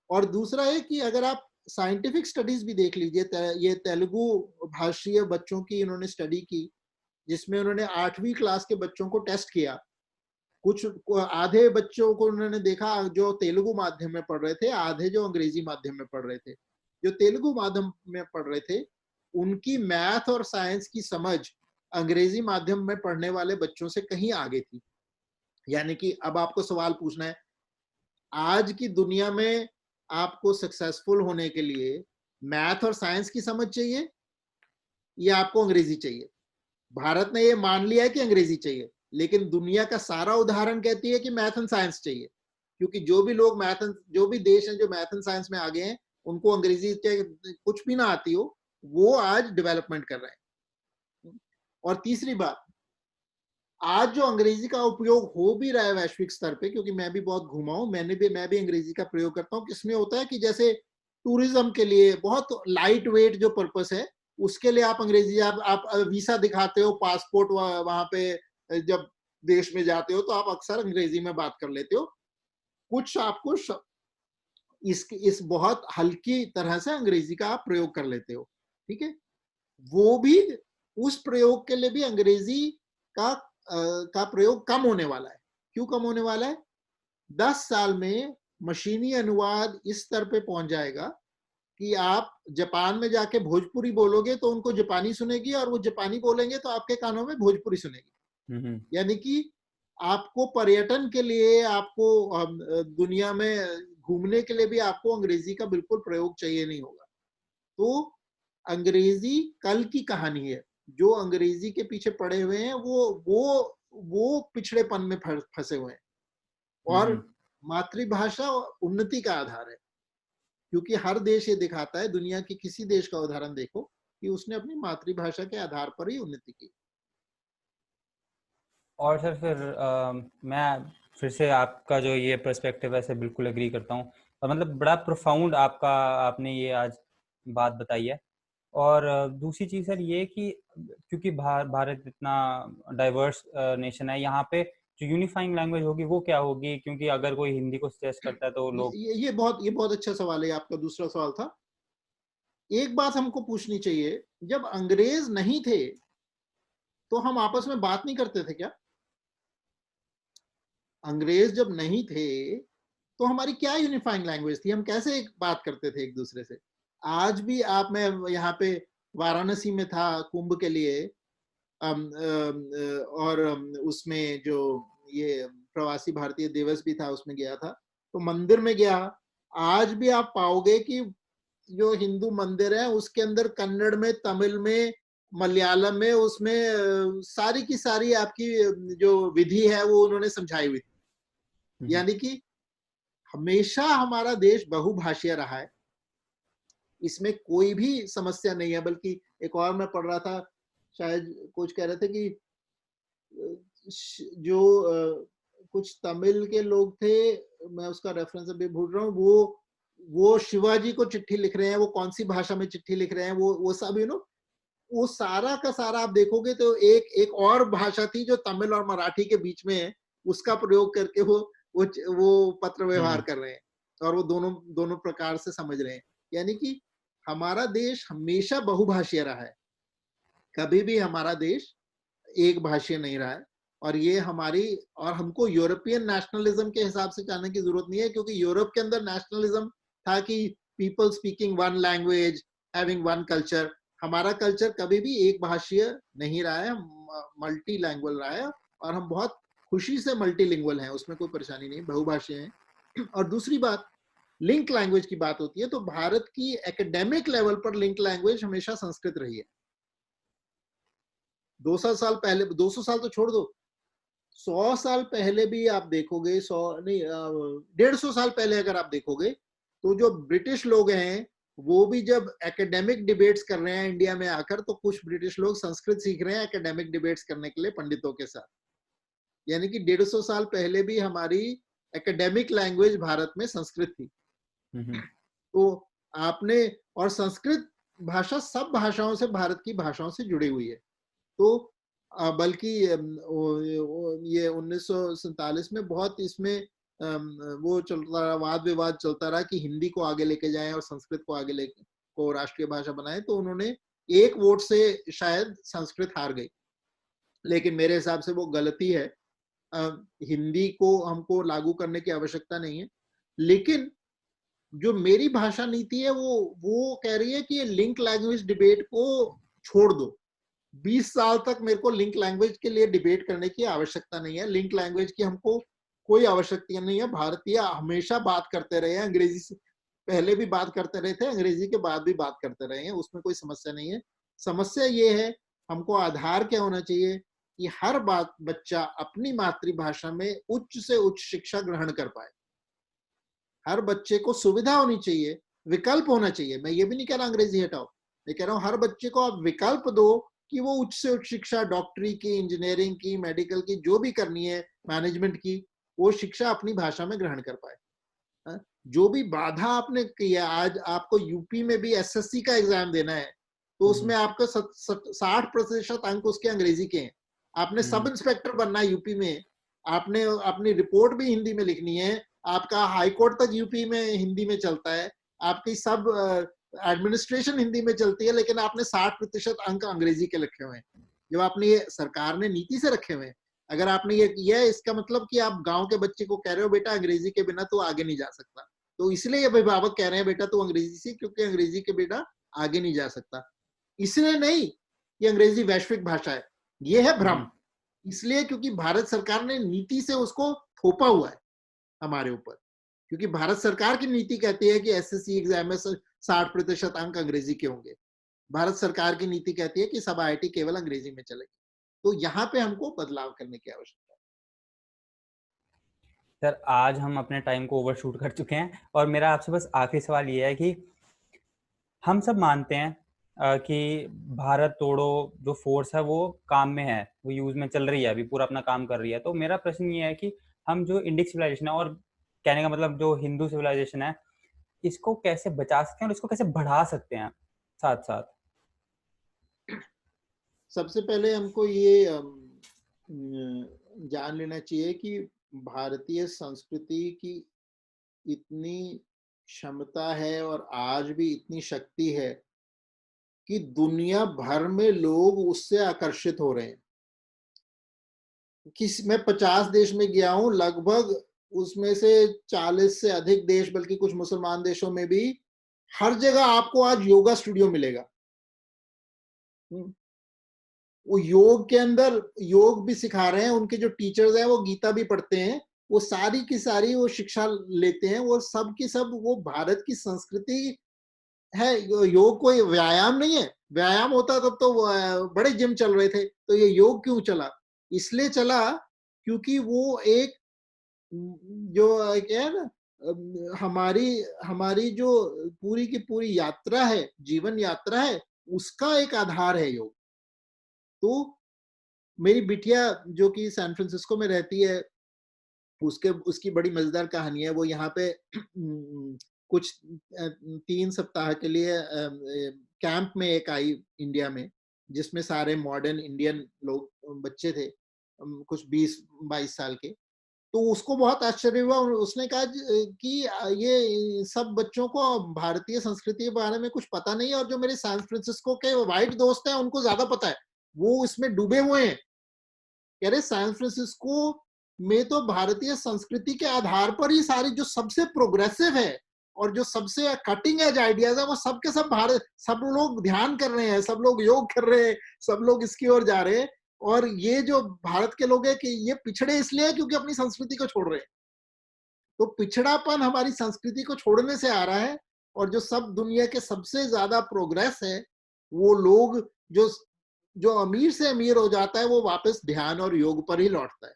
और दूसरा है कि अगर आप साइंटिफिक स्टडीज भी देख लीजिए, ये तेलुगु भाषीय बच्चों की इन्होंने स्टडी की, जिसमें उन्होंने 8वीं क्लास के बच्चों को टेस्ट किया। कुछ आधे बच्चों को उन्होंने देखा जो तेलुगु माध्यम में पढ़ रहे थे, आधे जो अंग्रेजी माध्यम में पढ़ रहे थे। जो तेलुगु माध्यम में पढ़ रहे थे उनकी मैथ और साइंस की समझ अंग्रेजी माध्यम में पढ़ने वाले बच्चों से कहीं आगे थी। यानी कि अब आपको सवाल पूछना है, आज की दुनिया में आपको सक्सेसफुल होने के लिए मैथ और साइंस की समझ चाहिए या आपको अंग्रेजी चाहिए? भारत ने ये मान लिया है कि अंग्रेजी चाहिए, लेकिन दुनिया का सारा उदाहरण कहती है कि मैथ एंड साइंस चाहिए। क्योंकि जो भी देश हैं जो मैथ एंड साइंस में आगे हैं, उनको अंग्रेजी कुछ भी ना आती हो, वो आज डेवलपमेंट कर रहे हैं। और तीसरी बात, आज जो अंग्रेजी का उपयोग हो भी रहा है वैश्विक स्तर पे, क्योंकि मैं भी बहुत घूमा हूं, मैं भी अंग्रेजी का प्रयोग करता हूँ। किसमें होता है कि जैसे टूरिज्म के लिए बहुत लाइट वेट जो पर्पस है, उसके लिए आप अंग्रेजी, आप वीसा दिखाते हो, पासपोर्ट वहां पे जब देश में जाते हो तो आप अक्सर अंग्रेजी में बात कर लेते हो। कुछ आपको इस बहुत हल्की तरह से अंग्रेजी का आप प्रयोग कर लेते हो, ठीक है। वो भी, उस प्रयोग के लिए भी अंग्रेजी का का प्रयोग कम होने वाला है। क्यों कम होने वाला है? 10 साल में मशीनी अनुवाद इस स्तर पे पहुंच जाएगा कि आप जापान में जाके भोजपुरी बोलोगे तो उनको जापानी सुनेगी, और वो जापानी बोलेंगे तो आपके कानों में भोजपुरी सुनेगी। यानी कि आपको पर्यटन के लिए, आपको दुनिया में घूमने के लिए भी आपको अंग्रेजी का बिल्कुल प्रयोग चाहिए नहीं होगा। तो अंग्रेजी कल की कहानी है। जो अंग्रेजी के पीछे पड़े हुए हैं वो पिछड़ेपन में फंसे हुए हैं। और मातृभाषा उन्नति का आधार है, क्योंकि हर देश ये दिखाता है, दुनिया के किसी देश का उदाहरण देखो कि उसने अपनी मातृभाषा के आधार पर ही उन्नति की। और सर फिर मैं फिर से आपका जो ये पर्सपेक्टिव है से बिल्कुल एग्री करता हूँ, और मतलब बड़ा प्रोफाउंड आपने ये आज बात बताई है। और दूसरी चीज़ सर ये कि क्योंकि भारत इतना डाइवर्स नेशन है, यहाँ पे जो यूनिफाइंग लैंग्वेज होगी वो क्या होगी? क्योंकि अगर कोई हिंदी को सजेस्ट करता है तो लोग ये बहुत अच्छा सवाल है। आपका दूसरा सवाल था, एक बात हमको पूछनी चाहिए, जब अंग्रेज नहीं थे तो हम आपस में बात नहीं करते थे क्या? अंग्रेज जब नहीं थे तो हमारी क्या यूनिफाइंग लैंग्वेज थी? हम कैसे एक बात करते थे एक दूसरे से? आज भी मैं यहाँ पे वाराणसी में था कुंभ के लिए, और उसमें जो ये प्रवासी भारतीय दिवस भी था, उसमें गया था, तो मंदिर में गया। आज भी आप पाओगे कि जो हिंदू मंदिर है उसके अंदर कन्नड़ में, तमिल में, मलयालम में, उसमें सारी की सारी आपकी जो विधि है वो उन्होंने समझाई हुई थी। यानी कि हमेशा हमारा देश बहुभाषीय रहा है। इसमें कोई भी समस्या नहीं है। बल्कि एक और मैं पढ़ रहा था, शायद कुछ कह रहे थे कि जो कुछ तमिल के लोग थे, मैं उसका रेफरेंस अभी भूल रहा हूँ, वो शिवाजी को चिट्ठी लिख रहे हैं, वो कौन सी भाषा में चिट्ठी लिख रहे हैं, वो सब वो सारा का सारा आप देखोगे तो एक और भाषा थी जो तमिल और मराठी के बीच में है, उसका प्रयोग करके वो पत्र व्यवहार कर रहे हैं, और वो दोनों दोनों प्रकार से समझ रहे हैं। यानी कि हमारा देश हमेशा बहुभाषीय रहा है, कभी भी हमारा देश एक भाषीय नहीं रहा है। और ये हमारी, और हमको यूरोपियन नेशनलिज्म के हिसाब से जाने की जरूरत नहीं है, क्योंकि यूरोप के अंदर नेशनलिज्म था कि people speaking one language, having one culture. हमारा कल्चर कभी भी एक भाषीय नहीं रहा है, मल्टी लैंग्वेज रहा है, और हम बहुत खुशी से मल्टीलिंगुअल हैं, उसमें कोई परेशानी नहीं, बहुभाषीय हैं। और दूसरी बात, लिंक लैंग्वेज की बात होती है, तो भारत की एकेडमिक लेवल पर लिंक लैंग्वेज हमेशा संस्कृत रही है। 200 साल पहले, 200 साल तो छोड़ दो, 100 साल पहले भी आप देखोगे, 100 नहीं 150 साल पहले अगर आप देखोगे, तो जो ब्रिटिश लोग हैं वो भी जब एकेडमिक डिबेट्स कर रहे हैं इंडिया में आकर, तो कुछ ब्रिटिश लोग संस्कृत सीख रहे हैं एकेडमिक डिबेट्स करने के लिए पंडितों के साथ। यानी कि 150 साल पहले भी हमारी एकेडमिक लैंग्वेज भारत में संस्कृत थी। तो आपने, और संस्कृत भाषा सब भाषाओं से, भारत की भाषाओं से जुड़ी हुई है। तो बल्कि ये 1947 में बहुत इसमें वो चलता रहा, वाद विवाद चलता रहा कि हिंदी को आगे लेके जाएं और संस्कृत को आगे लेके को राष्ट्रीय भाषा बनाएं। तो उन्होंने एक वोट से शायद संस्कृत हार गई, लेकिन मेरे हिसाब से वो गलती है। हिंदी को हमको लागू करने की आवश्यकता नहीं है। लेकिन जो मेरी भाषा नीति है वो कह रही है कि ये लिंक लैंग्वेज डिबेट को छोड़ दो। 20 साल तक मेरे को लिंक लैंग्वेज के लिए डिबेट करने की आवश्यकता नहीं है। लिंक लैंग्वेज की हमको कोई आवश्यकता नहीं है। भारतीय हमेशा बात करते रहे हैं, अंग्रेजी से पहले भी बात करते रहे थे, अंग्रेजी के बाद भी बात करते रहे हैं, उसमें कोई समस्या नहीं है। समस्या ये है, हमको आधार क्या होना चाहिए कि हर बात बच्चा अपनी मातृभाषा में उच्च से उच्च शिक्षा ग्रहण कर पाए। हर बच्चे को सुविधा होनी चाहिए, विकल्प होना चाहिए। मैं ये भी नहीं कह रहा अंग्रेजी हटाओ, मैं कह रहा हूँ हर बच्चे को आप विकल्प दो कि वो उच्च से उच्च शिक्षा, डॉक्टरी की, इंजीनियरिंग की, मेडिकल की, जो भी करनी है, मैनेजमेंट की, वो शिक्षा अपनी भाषा में ग्रहण कर पाए। जो भी बाधा आपने किया, आज आपको यूपी में भी एसएससी का एग्जाम देना है, तो उसमें आपका 60% अंक उसके अंग्रेजी के हैं। आपने सब इंस्पेक्टर बनना है यूपी में, आपने अपनी रिपोर्ट भी हिंदी में लिखनी है, आपका हाई कोर्ट तक यूपी में हिंदी में चलता है, आपकी सब एडमिनिस्ट्रेशन हिंदी में चलती है, लेकिन आपने 60% अंक अंग्रेजी के रखे हुए हैं, जो आपने ये सरकार ने नीति से रखे हुए हैं। अगर आपने ये किया है, इसका मतलब कि आप गांव के बच्चे को कह रहे हो बेटा अंग्रेजी के बिना तो आगे नहीं जा सकता। तो इसलिए अभिभावक कह रहे हैं बेटा तू अंग्रेजी सीख, क्योंकि अंग्रेजी के बिना आगे नहीं जा सकता। इसलिए नहीं कि अंग्रेजी वैश्विक भाषा है, ये है भ्रम। इसलिए क्योंकि भारत सरकार ने नीति से उसको थोपा हुआ है हमारे ऊपर, क्योंकि भारत सरकार की नीति कहती है कि एसएससी एग्जाम में 60% अंक अंग्रेजी के होंगे। भारत सरकार की नीति कहती है कि सब आईआईटी केवल अंग्रेजी में चलेगी। तो यहाँ पे हमको बदलाव करने की आवश्यकता है। सर, आज हम अपने टाइम को ओवरशूट कर चुके हैं, और मेरा आपसे बस आखिरी सवाल ये है कि हम सब मानते हैं कि भारत तोड़ो जो फोर्स है वो काम में है, वो यूज में चल रही है, अभी पूरा अपना काम कर रही है। तो मेरा प्रश्न ये है कि हम जो इंडिक सिविलाइजेशन है, और कहने का मतलब जो हिंदू सिविलाइजेशन है, इसको कैसे बचा सकते हैं और इसको कैसे बढ़ा सकते हैं साथ साथ? सबसे पहले हमको ये जान लेना चाहिए कि भारतीय संस्कृति की इतनी क्षमता है और आज भी इतनी शक्ति है कि दुनिया भर में लोग उससे आकर्षित हो रहे हैं। मैं 50 देश में गया हूं, लगभग उसमें से 40 से अधिक देश, बल्कि कुछ मुसलमान देशों में भी, हर जगह आपको आज योगा स्टूडियो मिलेगा। वो योग के अंदर योग भी सिखा रहे हैं, उनके जो टीचर्स हैं वो गीता भी पढ़ते हैं, वो सारी की सारी वो शिक्षा लेते हैं, वो सब की सब वो भारत की संस्कृति है। योग कोई व्यायाम नहीं है, व्यायाम होता तब तो बड़े जिम चल रहे थे। तो ये योग क्यों चला? इसलिए चला क्योंकि वो एक जो क्या है ना, हमारी हमारी जो पूरी की पूरी यात्रा है, जीवन यात्रा है, उसका एक आधार है योग। तो मेरी बिटिया जो कि सैन फ्रांसिस्को में रहती है, उसके उसकी बड़ी मज़ेदार कहानी है। वो यहाँ पे कुछ 3 सप्ताह के लिए कैंप में एक आई इंडिया में, जिसमें सारे मॉडर्न इंडियन लोग बच्चे थे, कुछ 20-22 साल के। तो उसको बहुत आश्चर्य हुआ और उसने कहा कि ये सब बच्चों को भारतीय संस्कृति के बारे में कुछ पता नहीं है, और जो मेरे सैन फ्रांसिस्को के व्हाइट दोस्त हैं उनको ज़्यादा पता है। वो इसमें डूबे हुए हैं। कह रहे सैन फ्रांसिस्को में तो भारतीय संस्कृति के आधार पर ही सारी जो सबसे प्रोग्रेसिव है और जो सबसे कटिंग एज आइडियाज है, वो सब के सब भारत, सब लोग ध्यान कर रहे हैं, सब लोग योग कर रहे हैं, सब लोग इसकी ओर जा रहे हैं। और ये जो भारत के लोग हैं कि ये पिछड़े इसलिए है क्योंकि अपनी संस्कृति को छोड़ रहे हैं। तो पिछड़ापन हमारी संस्कृति को छोड़ने से आ रहा है, और जो सब दुनिया के सबसे ज्यादा प्रोग्रेस है, वो लोग जो जो अमीर से अमीर हो जाता है, वो वापस ध्यान और योग पर ही लौटता है।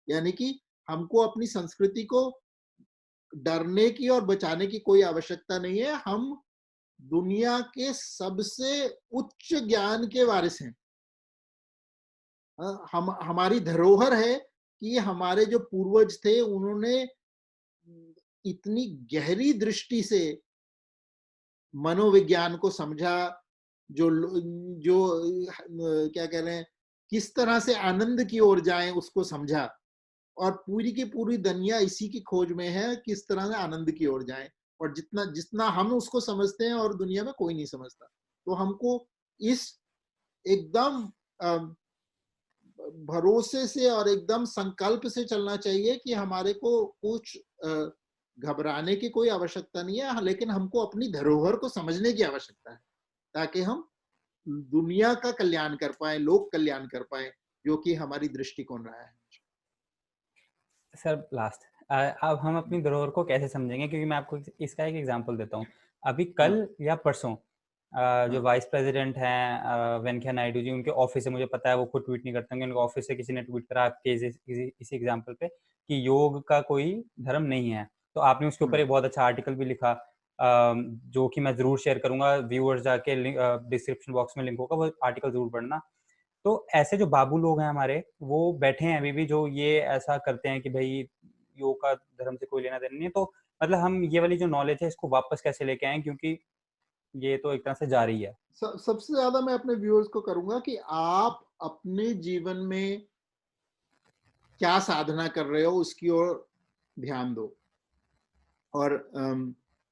यानी कि हमको अपनी संस्कृति को डरने की और बचाने की कोई आवश्यकता नहीं है। हम दुनिया के सबसे उच्च ज्ञान के वारिस हैं। हम हमारी धरोहर है कि हमारे जो पूर्वज थे, उन्होंने इतनी गहरी दृष्टि से मनोविज्ञान को समझा, जो जो क्या कह रहे हैं, किस तरह से आनंद की ओर जाएं उसको समझा, और पूरी की पूरी दुनिया इसी की खोज में है, किस तरह से आनंद की ओर जाएं। और जितना जितना हम उसको समझते हैं और दुनिया में कोई नहीं समझता। तो हमको इस एकदम भरोसे से और एकदम संकल्प से चलना चाहिए कि हमारे को कुछ घबराने की कोई आवश्यकता नहीं है, लेकिन हमको अपनी धरोहर को समझने की आवश्यकता है, ताकि हम दुनिया का कल्याण कर पाए, लोक कल्याण कर पाए, जो कि हमारी दृष्टिकोण रहा है। सर लास्ट, अब हम अपनी धरोहर को कैसे समझेंगे, क्योंकि मैं आपको इसका एक एग्जांपल देता हूँ। अभी कल या परसों जो वाइस प्रेसिडेंट हैं वेंकैया नायडू जी, उनके ऑफिस से, मुझे पता है वो खुद ट्वीट नहीं करते होंगे, उनके ऑफिस से किसी ने ट्वीट करा आपके इसी एग्जांपल पे कि योग का कोई धर्म नहीं है। तो आपने उसके ऊपर एक बहुत अच्छा आर्टिकल भी लिखा, जो कि मैं जरूर शेयर करूंगा, व्यूअर्स जाके डिस्क्रिप्शन बॉक्स में लिंक होगा, वो आर्टिकल जरूर पढ़ना। तो ऐसे जो बाबू लोग हैं हमारे, वो बैठे हैं अभी भी, जो ये ऐसा करते हैं कि भाई योग का धर्म से कोई लेना देना नहीं है। तो मतलब हम ये वाली जो नॉलेज है इसको वापस कैसे लेके आए, क्योंकि ये तो एक तरह से जारी है। सबसे ज्यादा मैं अपने व्यूअर्स को करूंगा कि आप अपने जीवन में क्या साधना कर रहे हो, उसकी ओर ध्यान दो।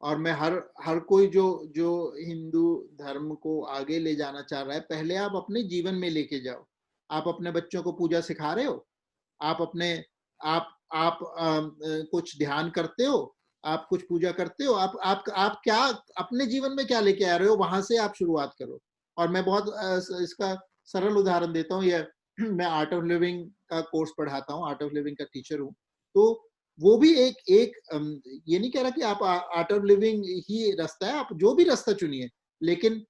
और मैं हर कोई जो जो हिंदू धर्म को आगे ले जाना चाह रहा है, पहले आप अपने जीवन में लेके जाओ। आप अपने बच्चों को पूजा सिखा रहे हो, आप अपने आप कुछ ध्यान करते हो, आप कुछ पूजा करते हो, आप क्या अपने जीवन में क्या लेके आ रहे हो, वहां से आप शुरुआत करो। और मैं बहुत इसका सरल उदाहरण देता हूँ। ये मैं आर्ट ऑफ लिविंग का कोर्स पढ़ाता हूँ, आर्ट ऑफ लिविंग का टीचर हूँ। तो वो भी एक एक ये नहीं कह रहा कि आप आर्ट ऑफ लिविंग ही रास्ता है, आप जो भी रास्ता चुनिए, लेकिन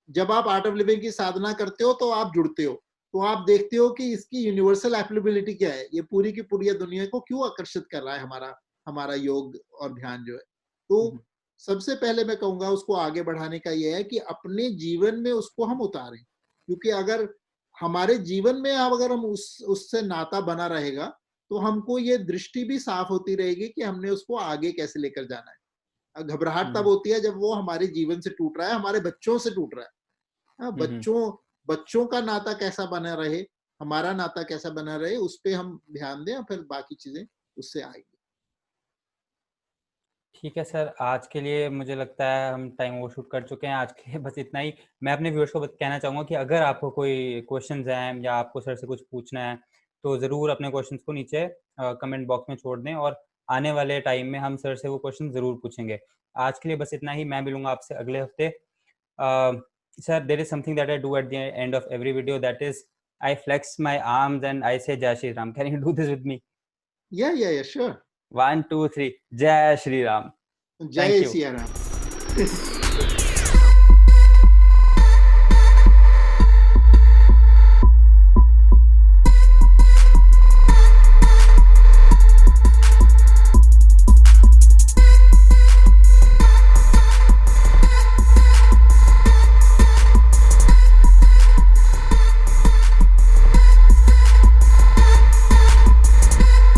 जब आप आर्ट ऑफ लिविंग की साधना करते हो तो आप जुड़ते हो, तो आप देखते हो कि इसकी यूनिवर्सल एप्लीबिलिटी क्या है, ये पूरी की पूरी दुनिया को क्यों आकर्षित कर रहा है हमारा हमारा योग और ध्यान जो है। तो सबसे पहले मैं कहूंगा उसको आगे बढ़ाने का ये है कि अपने जीवन में उसको हम उतारें, क्योंकि अगर हमारे जीवन में अगर हम उससे नाता बना रहेगा, तो हमको ये दृष्टि भी साफ होती रहेगी कि हमने उसको आगे कैसे लेकर जाना है। घबराहट तब होती है जब वो हमारे जीवन से टूट रहा है, हमारे बच्चों से टूट रहा है। बच्चों का नाता कैसा बना रहे, हमारा नाता कैसा बना रहे, उस पे हम ध्यान दें, फिर बाकी चीजें उससे आएंगी। ठीक है सर, आज के लिए मुझे लगता है हम टाइम ओवर शूट कर चुके हैं। आज के लिए बस इतना ही। मैं अपने व्यूअर्स को कहना चाहूँगा कि अगर आपको कोई क्वेश्चंस हैं या आपको सर से कुछ पूछना है, तो ज़रूर अपने क्वेश्चंस को नीचे कमेंट बॉक्स में छोड़ दें, और आने वाले टाइम में हम सर से वो क्वेश्चन ज़रूर पूछेंगे। आज के लिए बस इतना ही। मैं मिलूंगा आपसे अगले हफ्ते। Sir, there is something that I do at the end of every video, that is I flex my arms and I say Jai Shri Ram. Can you do this with me? Yeah, sure. 1, 2, 3. Jai Shri Ram. Thank जय you. Siya Ram.